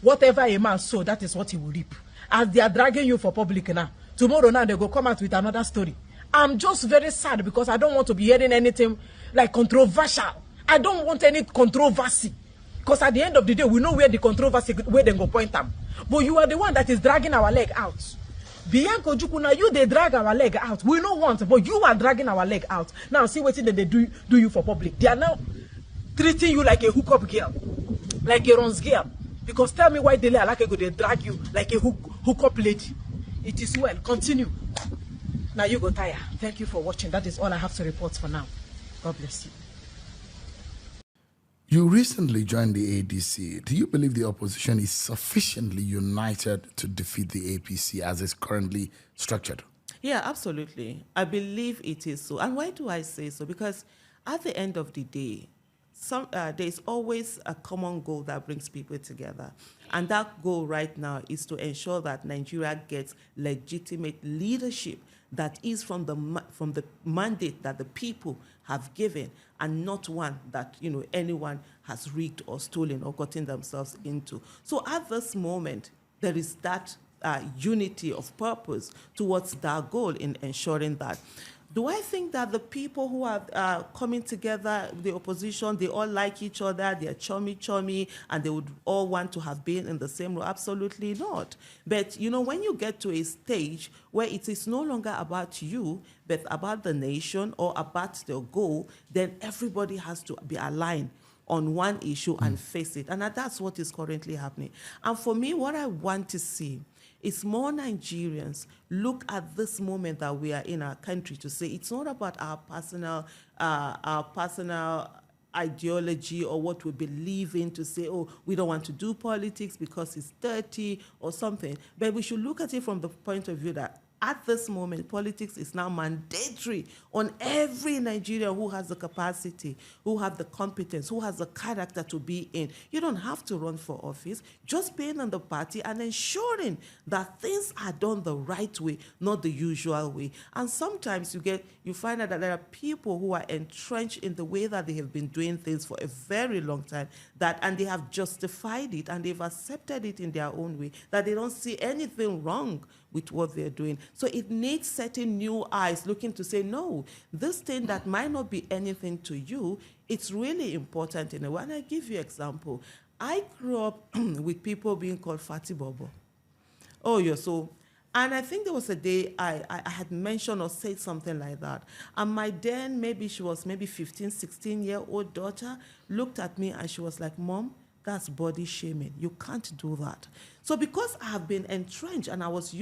whatever a man sow, that is what he will reap. As they are dragging you for public now, tomorrow now they go come out with another story. I'm just very sad because I don't want to be hearing anything like controversial. I don't want any controversy. Because at the end of the day, we know where the controversy, where they go point them. But you are the one that is dragging our leg out. Bianca Ojukwu, now you they drag our leg out. We don't want, but you are dragging our leg out. Now see what they do you for public. They are now treating you like a hookup girl, like a runs girl. Because tell me why they drag you like a hookup lady. It is well. Continue. Now you go tire. Thank you for watching. That is all I have to report for now. God bless you. You recently joined the ADC. Do you believe the opposition is sufficiently united to defeat the APC as it's currently structured? Yeah, absolutely. I believe it is so. And why do I say so? Because at the end of the day, there's always a common goal that brings people together. And that goal right now is to ensure that Nigeria gets legitimate leadership that is from the mandate that the people have given, and not one that anyone has rigged or stolen or gotten themselves into. So at this moment, there is that unity of purpose towards that goal in ensuring that. Do I think that the people who are coming together, the opposition, they all like each other, they're chummy, and they would all want to have been in the same row? Absolutely not. But, when you get to a stage where it is no longer about you, but about the nation or about the goal, then everybody has to be aligned on one issue and face it. And that's what is currently happening. And for me, what I want to see is more Nigerians look at this moment that we are in our country to say it's not about our personal ideology or what we believe in, to say, oh, we don't want to do politics because it's dirty or something. But we should look at it from the point of view that At this moment, politics is now mandatory on every Nigerian who has the capacity, who have the competence, who has the character to be in. You don't have to run for office. Just being in the party and ensuring that things are done the right way, not the usual way. And sometimes you find out that there are people who are entrenched in the way that they have been doing things for a very long time, and they have justified it and they've accepted it in their own way, that they don't see anything wrong with what they're doing. So it needs certain new eyes looking to say, no, this thing that might not be anything to you, it's really important in a way. And I give you an example. I grew up with people being called Fatty Bobo. Oh, you're so... And I think there was a day I had mentioned or said something like that. And my then, she was 15, 16-year-old daughter, looked at me and she was like, Mom, that's body shaming. You can't do that. So because I have been entrenched and I was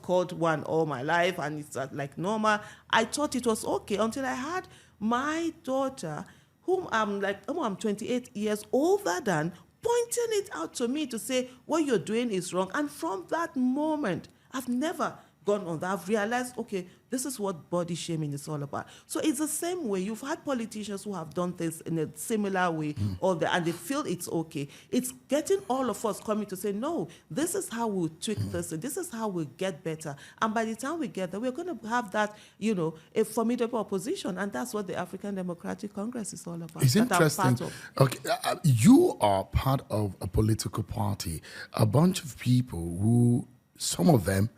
called one all my life and it's like normal, I thought it was okay until I had my daughter, whom I'm 28 years older than, pointing it out to me to say, what you're doing is wrong. And from that moment, I've never gone on that. I've realized, okay, this is what body shaming is all about. So it's the same way. You've had politicians who have done things in a similar way, and they feel it's okay. It's getting all of us coming to say, no, this is how we'll tweak this, and this is how we'll get better. And by the time we get there, we're going to have that, a formidable opposition, and that's what the African Democratic Congress is all about. It's interesting. Okay, you are part of a political party, a bunch of people who, some of them,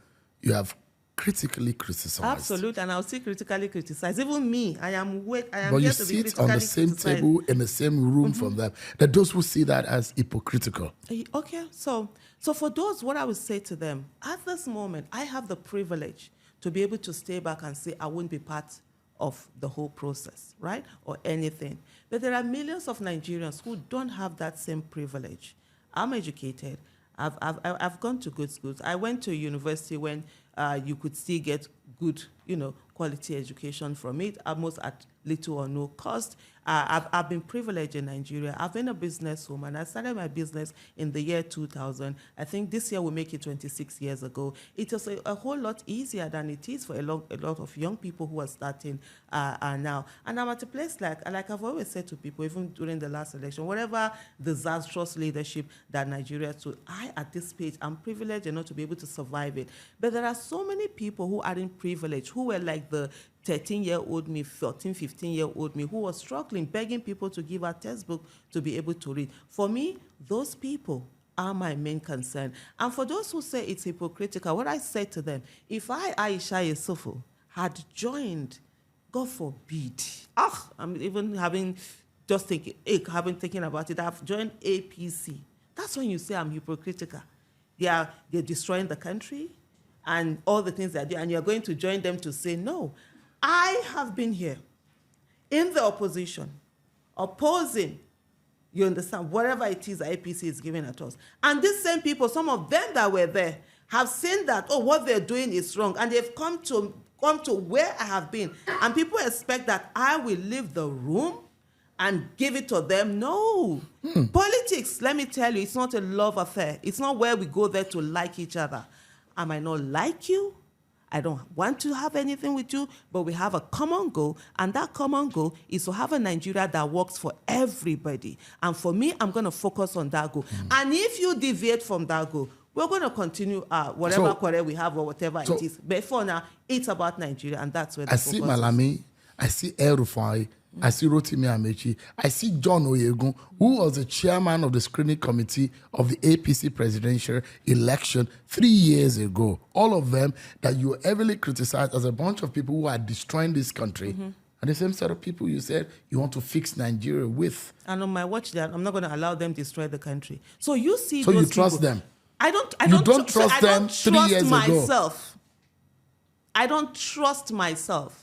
you have critically criticized. Absolutely, and I'll still critically criticize. Even me, I am but here you to be sit on the same criticized. table in the same room from them. That those who see that as hypocritical. Okay, so for those, what I would say to them, at this moment, I have the privilege to be able to stay back and say I wouldn't be part of the whole process, right, or anything. But there are millions of Nigerians who don't have that same privilege. I'm educated. I've gone to good schools. I went to a university when you could still get good, quality education from it, almost at little or no cost. I've been privileged in Nigeria. I've been a businesswoman. I started my business in the year 2000. I think this year will make it 26 years ago. It was a whole lot easier than it is for a lot of young people who are starting now. And I'm at a place like I've always said to people, even during the last election, whatever disastrous leadership that Nigeria took, at this stage, I'm privileged enough to be able to survive it. But there are so many people who aren't privileged, who were like the 13-year-old me, 14, 15-year-old me, who was struggling, begging people to give her textbook to be able to read. For me, those people are my main concern. And for those who say it's hypocritical, what I said to them, if Aisha Yusufu, had joined, God forbid, I'm even having thinking about it, I've joined APC. That's when you say I'm hypocritical. They're destroying the country and all the things they do, and you're going to join them to say no. I have been here in the opposition, opposing, you understand, whatever it is APC is giving at us. And these same people, some of them that were there, have seen that, what they're doing is wrong, and they've come to where I have been. And people expect that I will leave the room and give it to them. No. Politics, let me tell you, it's not a love affair. It's not where we go there to like each other. I might not like you. I don't want to have anything with you, but we have a common goal, and that common goal is to have a Nigeria that works for everybody. And for me, I'm going to focus on that goal. And if you deviate from that goal, we're going to continue whatever quarrel we have or whatever it is. But for now, it's about Nigeria, and that's where the focus is. I see Malami, I see El Rufai, I see Rotimi Amechi, I see John Oyegun, who was the chairman of the screening committee of the APC presidential election 3 years ago. All of them that you heavily criticized as a bunch of people who are destroying this country. And the same set of people you said you want to fix Nigeria with. And on my watch, I'm not going to allow them to destroy the country. So you see, so those you trust people, them? I don't trust them 3 years ago. I don't trust myself.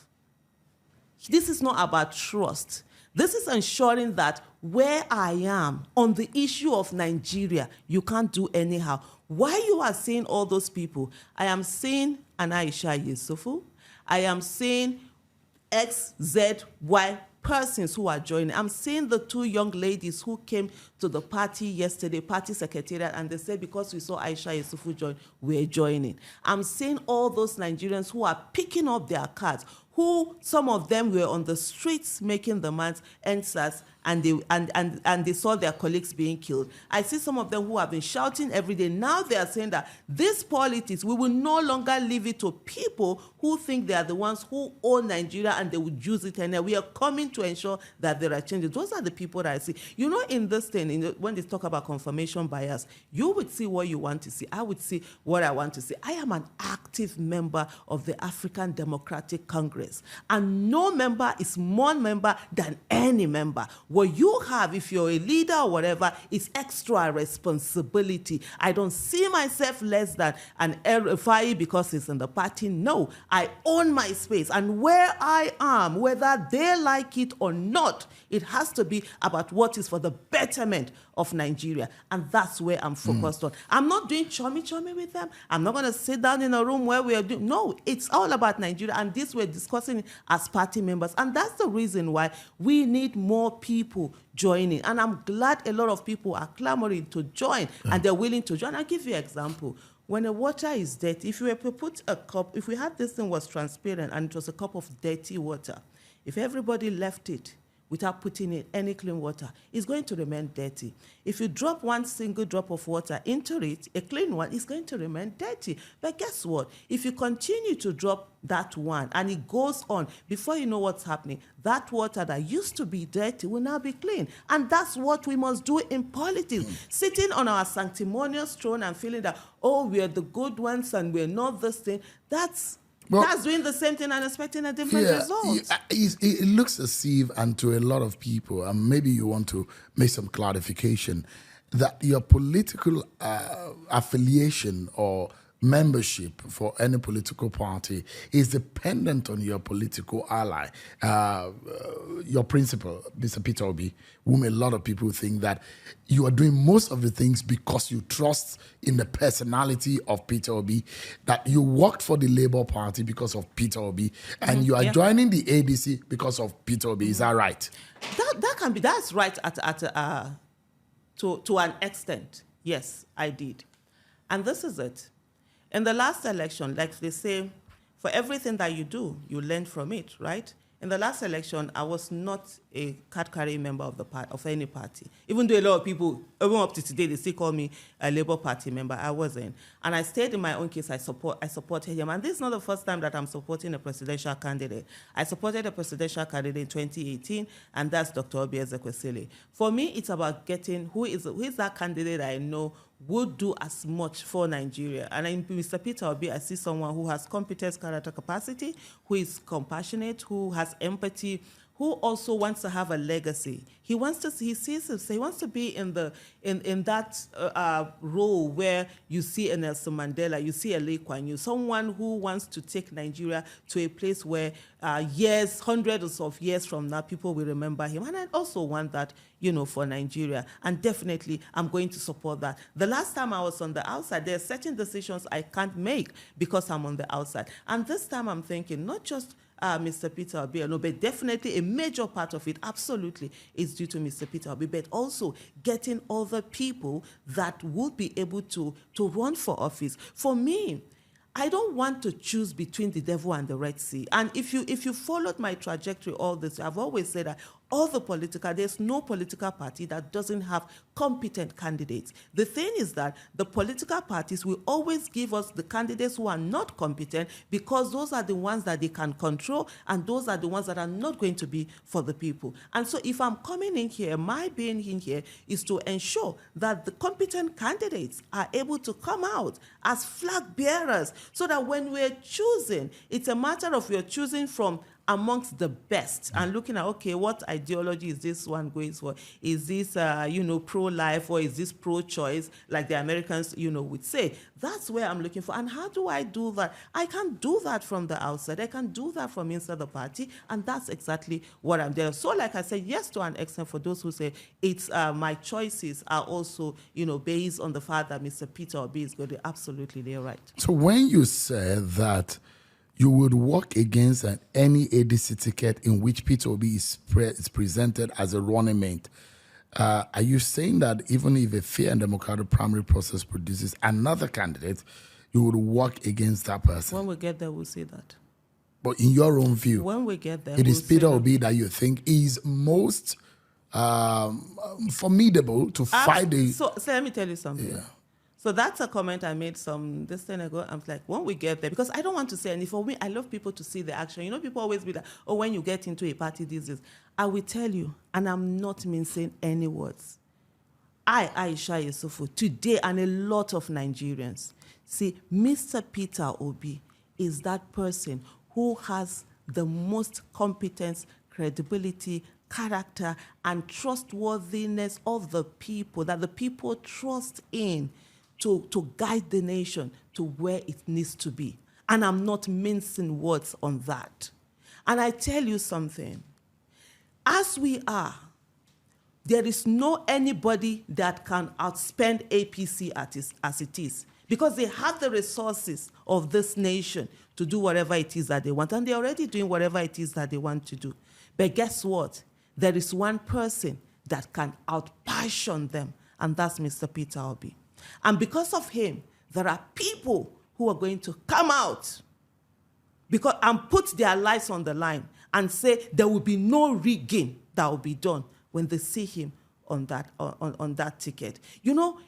This is not about trust. This is ensuring that where I am on the issue of Nigeria, you can't do anyhow. While you are seeing all those people, I am seeing an Aisha Yusufu. I am seeing X, Z, Y persons who are joining. I'm seeing the 2 young ladies who came to the party yesterday, party secretariat, and they said because we saw Aisha Yusufu join, we're joining. I'm seeing all those Nigerians who are picking up their cards, who some of them were on the streets making demands, answers, and they saw their colleagues being killed. I see some of them who have been shouting every day. Now they are saying that this politics, we will no longer leave it to people who think they are the ones who own Nigeria and they would use it. And we are coming to ensure that there are changes. Those are the people that I see. You know, in this thing, when they talk about confirmation bias, you would see what you want to see. I would see what I want to see. I am an active member of the African Democratic Congress, and no member is more member than any member. What you have, if you're a leader or whatever, is extra responsibility. I don't see myself less than an RFI because it's in the party. No, I own my space. And where I am, whether they like it or not, it has to be about what is for the betterment of Nigeria. And that's where I'm focused on. I'm not doing chummy with them. I'm not going to sit down in a room where we are doing... No, it's all about Nigeria. And this we're discussing it as party members. And that's the reason why we need more people joining. And I'm glad a lot of people are clamoring to join and they're willing to join. I'll give you an example. When a water is dirty, if you were to put a cup, if we had this thing was transparent and it was a cup of dirty water, if everybody left it without putting in any clean water, it's going to remain dirty. If you drop one single drop of water into it, a clean one, it's going to remain dirty. But guess what? If you continue to drop that one and it goes on, before you know what's happening, that water that used to be dirty will now be clean. And that's what we must do in politics. Sitting on our sanctimonious throne and feeling that, oh, we are the good ones and we're not this thing, that's doing the same thing and expecting a different result. It looks as if, and to a lot of people, and maybe you want to make some clarification, that your political affiliation or membership for any political party is dependent on your political ally, your principal, Mr. Peter Obi, whom a lot of people think that you are doing most of the things because you trust in the personality of Peter Obi, that you worked for the Labour Party because of Peter Obi, and you are joining the ADC because of Peter Obi. Is that right? That can be, that's right to an extent. Yes, I did. And this is it. In the last election, like they say, for everything that you do, you learn from it, right? In the last election, I was not a card-carrying member of of any party. Even though a lot of people, even up to today, they still call me a Labour Party member, I wasn't. And I stayed in my own case, I supported him. And this is not the first time that I'm supporting a presidential candidate. I supported a presidential candidate in 2018, and that's Dr. Obi Ezekwesili. For me, it's about getting who is that candidate I know would do as much for Nigeria. And in Mr. Peter Obi, I see someone who has competence, character, capacity, who is compassionate, who has empathy, who also wants to have a legacy. He wants to be in that role where you see a Nelson Mandela, you see a Lee Kuan Yew, someone who wants to take Nigeria to a place where hundreds of years from now, people will remember him. And I also want that, for Nigeria. And definitely, I'm going to support that. The last time I was on the outside, there are certain decisions I can't make because I'm on the outside. And this time I'm thinking, not just Mr. Peter Obi, but definitely a major part of it, absolutely, is due to Mr. Peter Obi, but also getting other people that would be able to run for office. For me, I don't want to choose between the devil and the Red Sea. And if you followed my trajectory all this, I've always said that there's no political party that doesn't have competent candidates. The thing is that the political parties will always give us the candidates who are not competent because those are the ones that they can control and those are the ones that are not going to be for the people. And so if I'm coming in here, my being in here is to ensure that the competent candidates are able to come out as flag bearers so that when we're choosing, it's a matter of we're choosing from amongst the best and looking at, okay, what ideology is this one going for? Is this, pro-life or is this pro-choice, like the Americans, would say? That's where I'm looking for. And how do I do that? I can't do that from the outside. I can do that from inside the party, and that's exactly what I'm doing. So like I said, yes, to an extent, for those who say it's my choices are also, based on the fact that Mr. Peter Obi is going to absolutely, they're right. So when you say that you would work against any ADC ticket in which Peter Obi is presented as a running mate. Are you saying that even if a fair and democratic primary process produces another candidate, you would work against that person? When we get there, we'll see that. But in your own view, when we get there, it is Peter Obi that you think is most formidable to fight the... So let me tell you something. Yeah. So that's a comment I made this thing ago. I'm like, when we get there, because I don't want to say anything. For me, I love people to see the action. You know, people always be like, oh, when you get into a party, this is. I will tell you, and I'm not mincing any words. Aisha Yusufu, today, and a lot of Nigerians, see, Mr. Peter Obi is that person who has the most competence, credibility, character, and trustworthiness of the people, that the people trust in to guide the nation to where it needs to be. And I'm not mincing words on that. And I tell you something, as we are, there is no anybody that can outspend APC as it is, because they have the resources of this nation to do whatever it is that they want, and they're already doing whatever it is that they want to do. But guess what? There is one person that can outpassion them, and that's Mr. Peter Obi. And because of him, there are people who are going to come out and put their lives on the line and say there will be no rigging that will be done when they see him on that ticket. You know,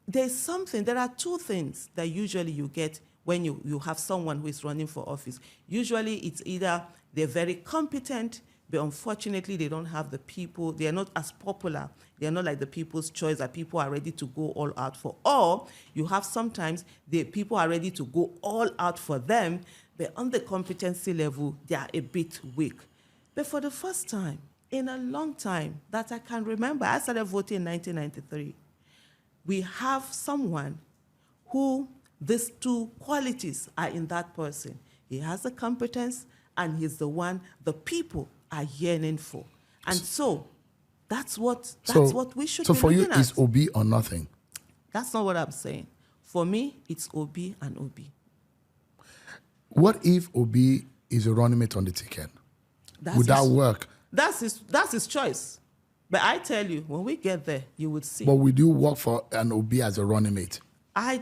there are two things that usually you get when you have someone who is running for office. Usually it's either they're very competent, but unfortunately they don't have the people, they are not as popular, they are not like the people's choice that people are ready to go all out for. Or you have sometimes the people are ready to go all out for them, but on the competency level, they are a bit weak. But for the first time in a long time that I can remember, I started voting in 1993, we have someone who these two qualities are in that person. He has the competence, and he's the one the people are yearning for. And so that's what we should be looking at. So for you, it's Obi or nothing? That's not what I'm saying. For me, it's Obi and Obi. What if Obi is a running mate on the ticket? Would that work? That's his choice. But I tell you, when we get there, you would see. But would you work for an Obi as a running mate? I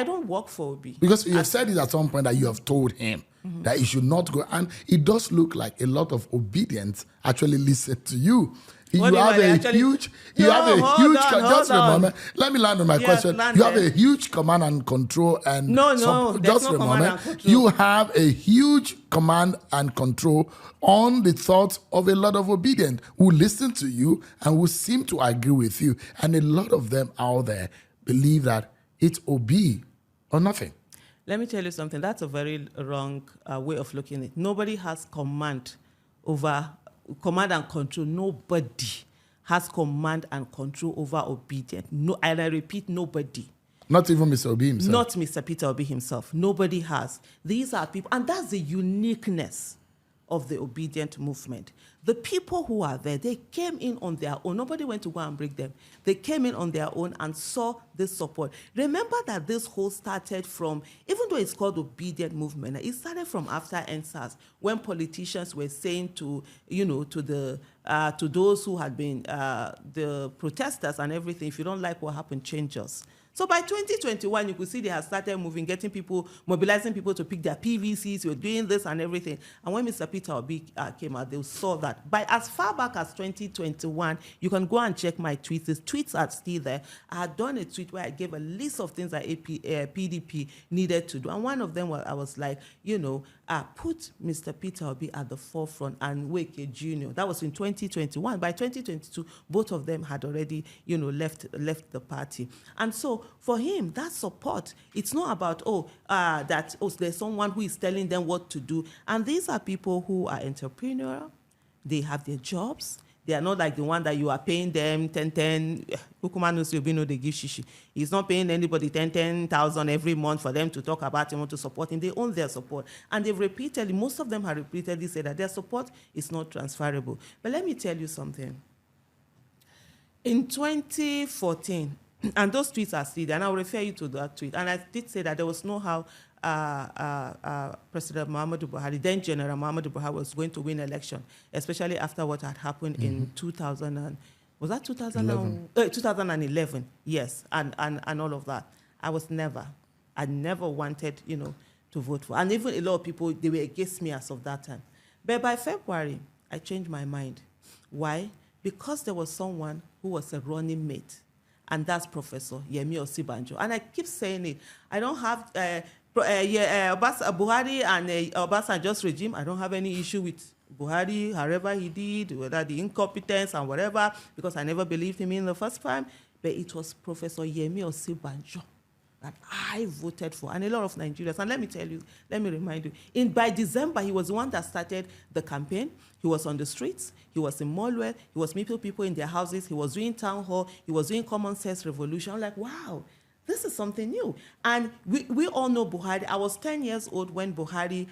don't work for Obi. Because you have said it at some point that you have told him that he should not go. And it does look like a lot of obedience actually listen to you. You have a huge, just a moment. Let me land on my question. You have a huge command and control, and just a moment. You have a huge command and control on the thoughts of a lot of obedience who listen to you and who seem to agree with you. And a lot of them out there believe that it's Obi or nothing. Let me tell you something. That's a very wrong way of looking at it. Nobody has command and control. Nobody has command and control over obedience. No, and I repeat, nobody. Not even Mr. Obi himself. Not Mr. Peter Obi himself. Nobody has. These are people, and that's the uniqueness of the obedient movement. The people who are there, they came in on their own. Nobody went to go and break them. They came in on their own and saw this support. Remember that this whole started from, even though it's called obedient movement, it started from after NSAS, when politicians were saying to those who had been the protesters and everything, if you don't like what happened, change us. So by 2021, you could see they had started moving, getting people, mobilizing people to pick their PVCs, we're doing this and everything. And when Mr. Peter Obi came out, they saw that. By as far back as 2021, you can go and check my tweets. The tweets are still there. I had done a tweet where I gave a list of things that PDP needed to do. And one of them was, I was like, put Mr. Peter Obi at the forefront and Wike Jr. That was in 2021. By 2022, both of them had already, left the party. And so for him, that support, it's not about, there's someone who is telling them what to do. And these are people who are entrepreneurial. They have their jobs. They are not like the one that you are paying them 10. They give shishi. He's not paying anybody 10,000 every month for them to talk about him or to support him. They own their support. And they've repeatedly, most of them have repeatedly said that their support is not transferable. But let me tell you something. In 2014, and those tweets are still there, and I'll refer you to that tweet. And I did say that there was no how President Muhammadu Buhari, then General Muhammadu Buhari, was going to win election, especially after what had happened in 2011, yes, and all of that. I never wanted, to vote for. And even a lot of people, they were against me as of that time. But by February, I changed my mind. Why? Because there was someone who was a running mate, and that's Professor Yemi Osibanjo. And I keep saying it. I don't have Buhari and Obasanjo's regime. I don't have any issue with Buhari, however he did, whether the incompetence and whatever, because I never believed him in the first time. But it was Professor Yemi Osibanjo that I voted for, and a lot of Nigerians. And let me tell you, let me remind you, by December, he was the one that started the campaign. He was on the streets. He was in Molwell. He was meeting people in their houses. He was doing town hall. He was doing common sense revolution. I'm like, wow, this is something new. And we all know Buhari. I was 10 years old when Buhari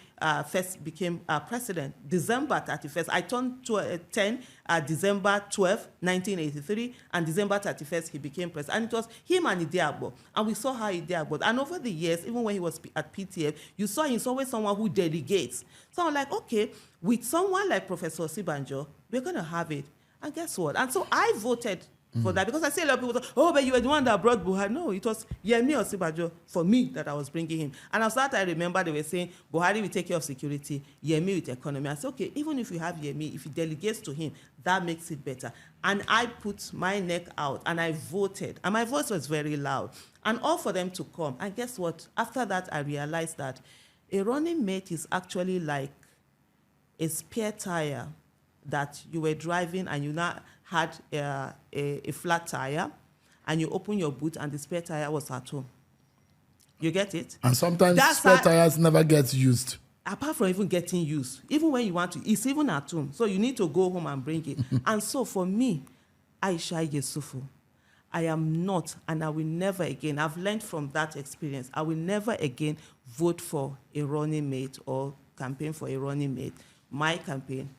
first became president, December 31st. I turned 10 December 12, 1983, and December 31st, he became president. And it was him and Idiagbo. And we saw how Idiagbo. And over the years, even when he was at PTF, you saw he's always someone who delegates. So I'm like, okay, with someone like Professor Osibanjo, we're going to have it. And guess what? And so I voted for that, because I see a lot of people say, oh, but you were the one that brought Buhari. No, it was Yemi Osibanjo for me that I was bringing him. And after that, I remember they were saying, Buhari will take care of security, Yemi with economy. I said, okay, even if you have Yemi, if he delegates to him, that makes it better. And I put my neck out and I voted. And my voice was very loud. And all for them to come. And guess what? After that, I realized that a running mate is actually like a spare tire that you were driving and you now had a flat tire, and you open your boot and the spare tire was at home. You get it? And sometimes spare tires never get used. Apart from even getting used, even when you want to, it's even at home. So you need to go home and bring it. And so for me, Aisha Yesufu, I am not, and I will never again, I've learned from that experience, I will never again vote for a running mate or campaign for a running mate. My campaign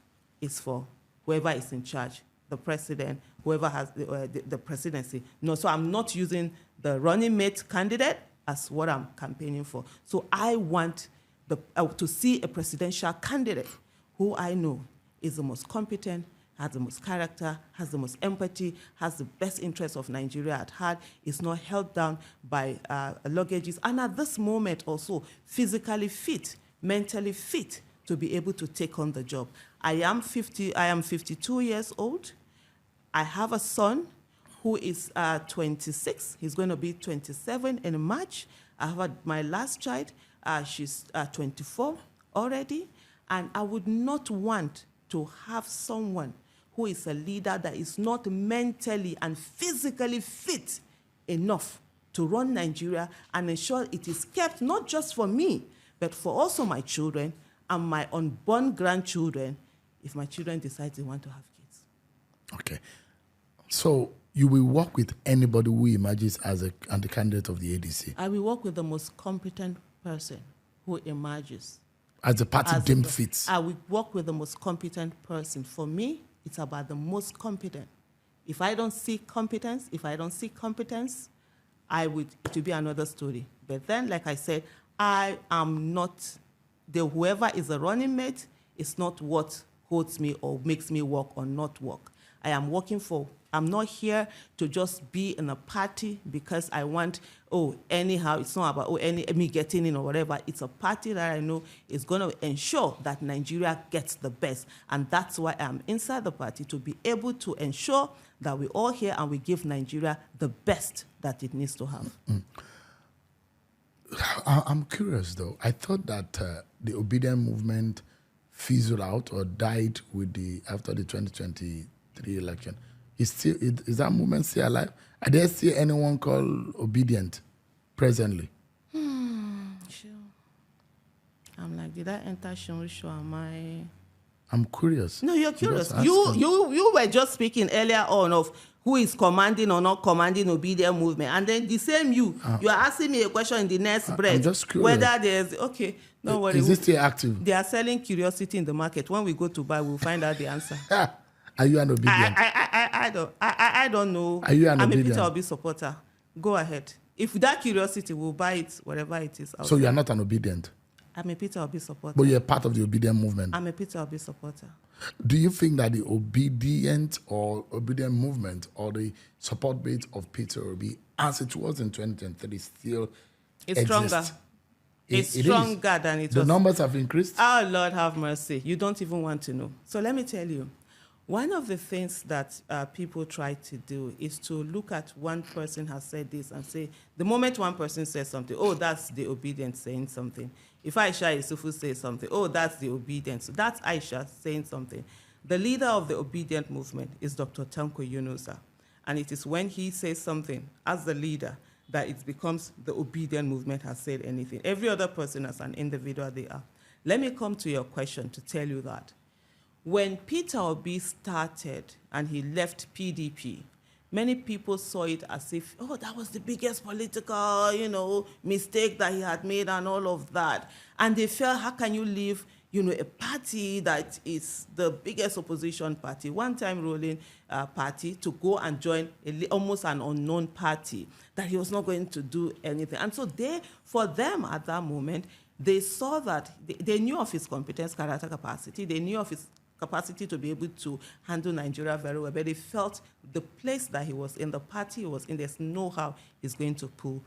is for whoever is in charge, the president, whoever has the presidency. No, so I'm not using the running mate candidate as what I'm campaigning for. So I want to see a presidential candidate who I know is the most competent, has the most character, has the most empathy, has the best interests of Nigeria at heart, is not held down by luggages, and at this moment also physically fit, mentally fit to be able to take on the job. I am 52 years old. I have a son who is 26. He's going to be 27 in March. I have my last child. She's 24 already. And I would not want to have someone who is a leader that is not mentally and physically fit enough to run Nigeria and ensure it is kept not just for me, but for also my children and my unborn grandchildren if my children decide they want to have kids. Okay. So you will work with anybody who emerges as the candidate of the ADC? I will work with the most competent person who emerges. As the party deemed fit? I will work with the most competent person. For me, it's about the most competent. If I don't see competence, it will be another story. But then, like I said, I am not, whoever is a running mate is not what holds me or makes me work or not work. I'm not here to just be in a party because I want, anyhow, it's not about, me getting in or whatever. It's a party that I know is going to ensure that Nigeria gets the best. And that's why I'm inside the party, to be able to ensure that we're all here and we give Nigeria the best that it needs to have. I'm curious, though. I thought that the obedient movement fizzled out or died after the 2023 election. Is that movement still alive? I dare see anyone called obedient presently. Sure. I'm like, did I enter show? I'm curious. No, you're curious. You were just speaking earlier on of who is commanding or not commanding obedient movement, and then the same you are asking me a question in the next breath. I'm just curious. Whether there's don't worry. Is this still active? They are selling curiosity in the market. When we go to buy, we'll find out the answer. Are you an obedient? I don't know. Are you an obedient? I'm a Peter Obi supporter. Go ahead. if that curiosity will buy it, whatever it is. So you are not an obedient? I'm a Peter Obi supporter. But you're part of the obedient movement? I'm a Peter Obi supporter. Do you think that the obedient movement or the support base of Peter Obi, as it was in 2023, still it's exists? stronger. It's stronger than it was. The numbers have increased? Oh, Lord have mercy. You don't even want to know. So let me tell you, one of the things that people try to do is to look at one person has said this and say, the moment one person says something, oh, that's the obedient saying something. If Aisha Isufu says something, oh, that's the obedient. So that's Aisha saying something. The leader of the obedient movement is Dr. Tanko Yunusa. And it is when he says something as the leader that it becomes the obedient movement has said anything. Every other person as an individual they are. Let me come to your question to tell you that. When Peter Obi started and he left PDP, many people saw it as if, oh, that was the biggest political, mistake that he had made and all of that. And they felt, how can you leave, a party that is the biggest opposition party, one-time ruling party, to go and join almost an unknown party, that he was not going to do anything. And so for them at that moment, they saw that they knew of his competence, character, capacity. They knew of his capacity to be able to handle Nigeria very well, but they felt the place that he was in, the party he was in, there's no how he's going to pull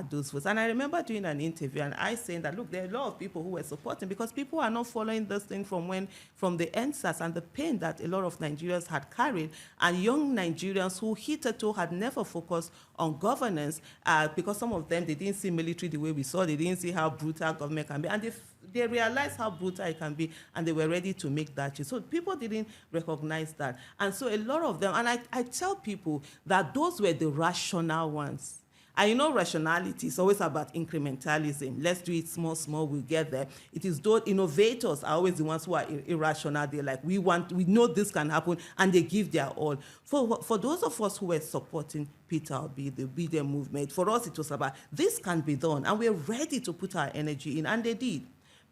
those votes. And I remember doing an interview and I saying that, look, there are a lot of people who were supporting because people are not following this thing from the NSAS and the pain that a lot of Nigerians had carried, and young Nigerians who hitherto had never focused on governance because some of them, they didn't see military the way we saw, they didn't see how brutal government can be, and they realized how brutal it can be, and they were ready to make that change. So people didn't recognize that. And so a lot of them, and I tell people that those were the rational ones. And rationality is always about incrementalism. Let's do it small, we'll get there. It is those innovators are always the ones who are irrational. They're like, we know this can happen, and they give their all. For those of us who were supporting Peter Obi, the obedient movement, for us it was about, this can be done, and we're ready to put our energy in, and they did.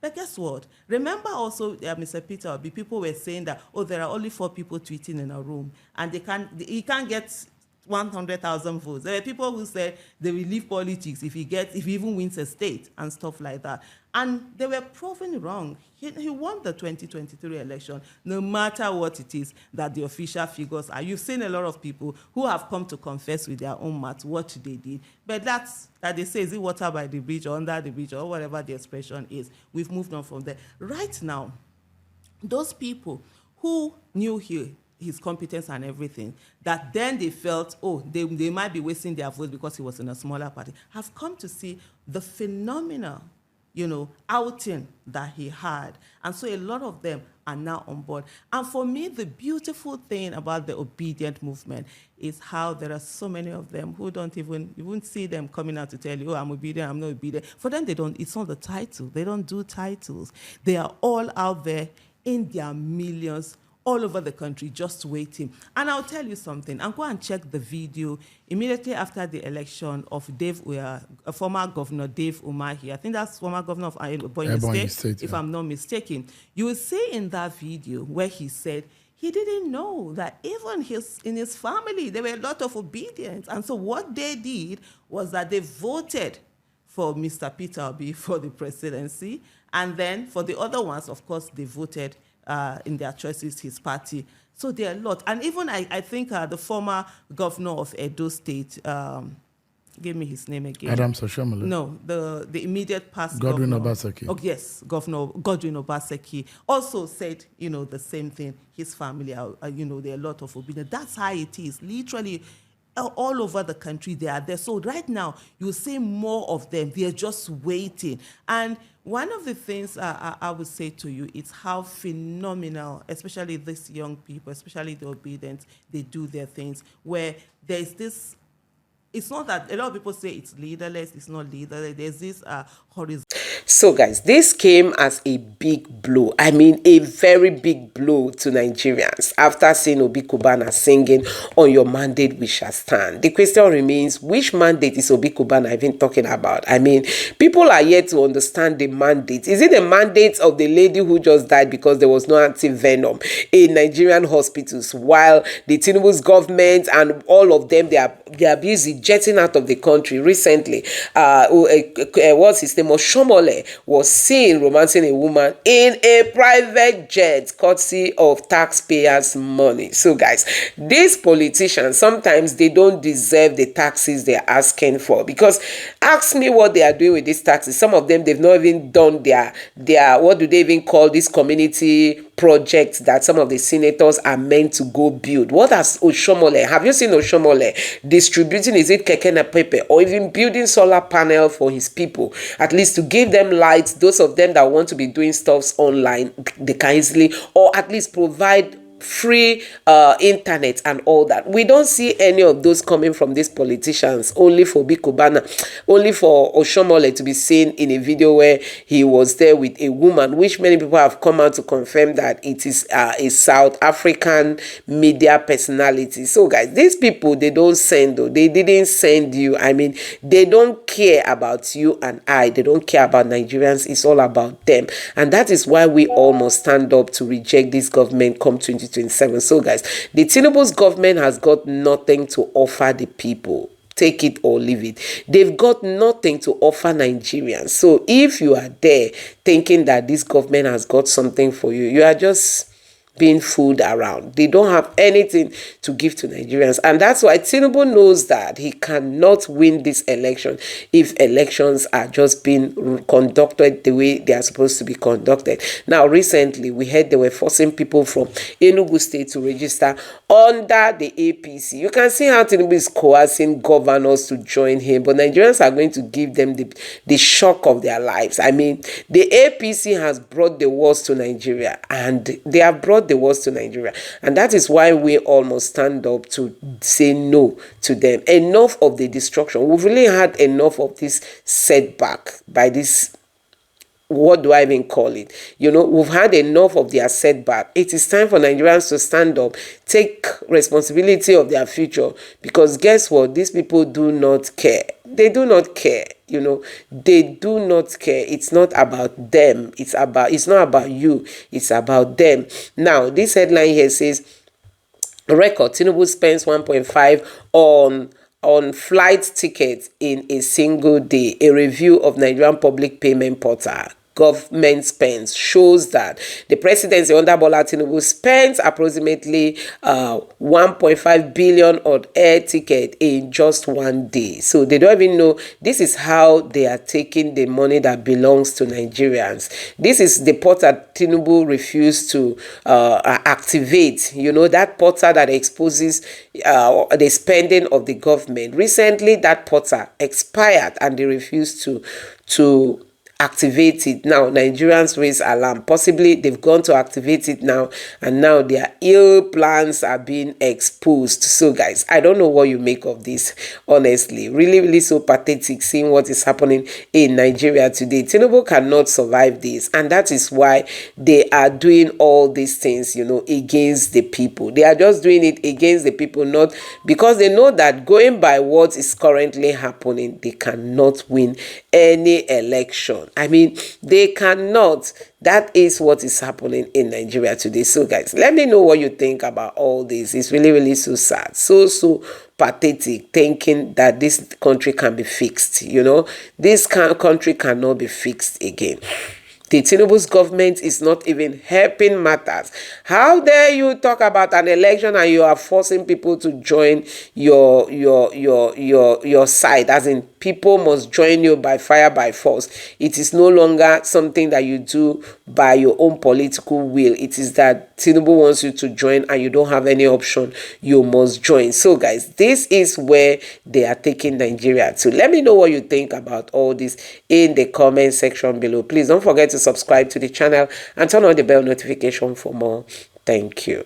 But guess what? Remember also, Mr. Peter Obi, people were saying that, oh, there are only 4 people tweeting in a room, and he can't get 100,000 votes. There were people who said they will leave politics if he even wins a state and stuff like that. And they were proven wrong. He won the 2023 election, no matter what it is that the official figures are. You've seen a lot of people who have come to confess with their own mouth what they did. But that they say, is it water by the bridge or under the bridge or whatever the expression is? We've moved on from there. Right now, those people who knew his competence and everything, that then they felt, oh, they might be wasting their votes because he was in a smaller party, have come to see the phenomenal, outing that he had. And so a lot of them are now on board. And for me, the beautiful thing about the obedient movement is how there are so many of them who you won't see them coming out to tell you, oh, I'm obedient, I'm not obedient. For them, it's not the title. They don't do titles. They are all out there in their millions, all over the country, just waiting. And I'll tell you something, and go and check the video immediately after the election of former Governor Dave Umahi. I think that's former governor of Ebonyi State, if I'm not mistaken. You will see in that video where he said he didn't know that even in his family, there were a lot of obedience. And so what they did was that they voted for Mr. Peter Obi for the presidency. And then for the other ones, of course, they voted in their choices, his party. So there are a lot. And even I think the former governor of Edo State, give me his name again. Adams Oshiomhole. No, the immediate past Godwin governor. Obaseki. Oh, yes, Governor Godwin Obaseki also said, the same thing. His family, there are a lot of obedience. That's how it is. Literally, all over the country, they are there. So right now, you see more of them. They're just waiting. And one of the things I would say to you is how phenomenal, especially these young people, especially the obedient, they do their things, where there's this, it's not that, a lot of people say it's leaderless, it's not leaderless, there's this horizon. So guys, this came as a big blow. I mean, a very big blow to Nigerians after seeing Obi Kubana singing, "On your mandate we shall stand." The question remains, which mandate is Obi Kubana even talking about? I mean, people are yet to understand the mandate. Is it the mandate of the lady who just died because there was no anti-venom in Nigerian hospitals, while the Tinubu's government and all of them, they are they are busy jetting out of the country. Recently, what's his name, Oshomole, was seen romancing a woman in a private jet courtesy of taxpayers' money. So guys, these politicians, sometimes they don't deserve the taxes they're asking for, because ask me what they are doing with these taxes. Some of them, they've not even done their what do they even call this community projects that some of the senators are meant to go build. What has Oshomole, have you seen Oshomole distributing, is it keke na pepe, or even building solar panel for his people, at least to give them lights? Those of them that want to be doing stuffs online, they can easily, or at least provide free internet and all that. We don't see any of those coming from these politicians. Only for Bikubana, only for Oshomole to be seen in a video where he was there with a woman, which many people have come out to confirm that it is a South African media personality. So guys, these people, they don't send, though. They didn't send you. I mean, they don't care about you and I. They don't care about Nigerians. It's all about them. And that is why we all must stand up to reject this government come 2027. So guys, the Tinubu's government has got nothing to offer the people. Take it or leave it. They've got nothing to offer Nigerians. So if you are there thinking that this government has got something for you, you are just being fooled around. They don't have anything to give to Nigerians, and that's why Tinubu knows that he cannot win this election if elections are just being conducted the way they are supposed to be conducted. Now, recently we heard they were forcing people from Enugu State to register under the APC. You can see how Tinubu is coercing governors to join him, but Nigerians are going to give them the shock of their lives. I mean, the APC has brought the wars to Nigeria, and they have brought the worst to Nigeria, and that is why we all must stand up to say no to them. Enough of the destruction. We've really had enough of this setback by this, what do I even call it? You know, we've had enough of their setback. It is time for Nigerians to stand up, take responsibility of their future, because guess what? These people do not care. They do not care. You know, they do not care. It's not about them. It's not about you. It's about them. Now, this headline here says, record, Tinubu spends 1.5 on flight tickets in a single day. A review of Nigerian public payment portal government spends shows that the presidency under Bola Tinubu spends approximately 1.5 billion on air ticket in just one day. So they don't even know. This is how they are taking the money that belongs to Nigerians. This is the portal Tinubu refused to activate. You know, that portal that exposes the spending of the government. Recently, that portal expired and they refused to activate it. Now Nigerians raise alarm. Possibly they've gone to activate it now, and now their ill plans are being exposed. So guys, I don't know what you make of this, honestly. Really so pathetic seeing what is happening in Nigeria today. Tinubu cannot survive this, and that is why they are doing all these things, you know, against the people. They are just doing it against the people, not because they know that going by what is currently happening, they cannot win any election. I mean, they cannot. That is what is happening in Nigeria today. So guys, let me know what you think about all this. It's really so sad, so pathetic, thinking that this country can be fixed. You know, this country cannot be fixed again. The Tinubu's government is not even helping matters. How dare you talk about an election and you are forcing people to join your side, as in people must join you by fire, by force. It is no longer something that you do by your own political will. It is that Tinubu wants you to join and you don't have any option. You must join. So guys, this is where they are taking Nigeria to. Let me know what you think about all this in the comment section below. Please don't forget to subscribe to the channel and turn on the bell notification for more. Thank you.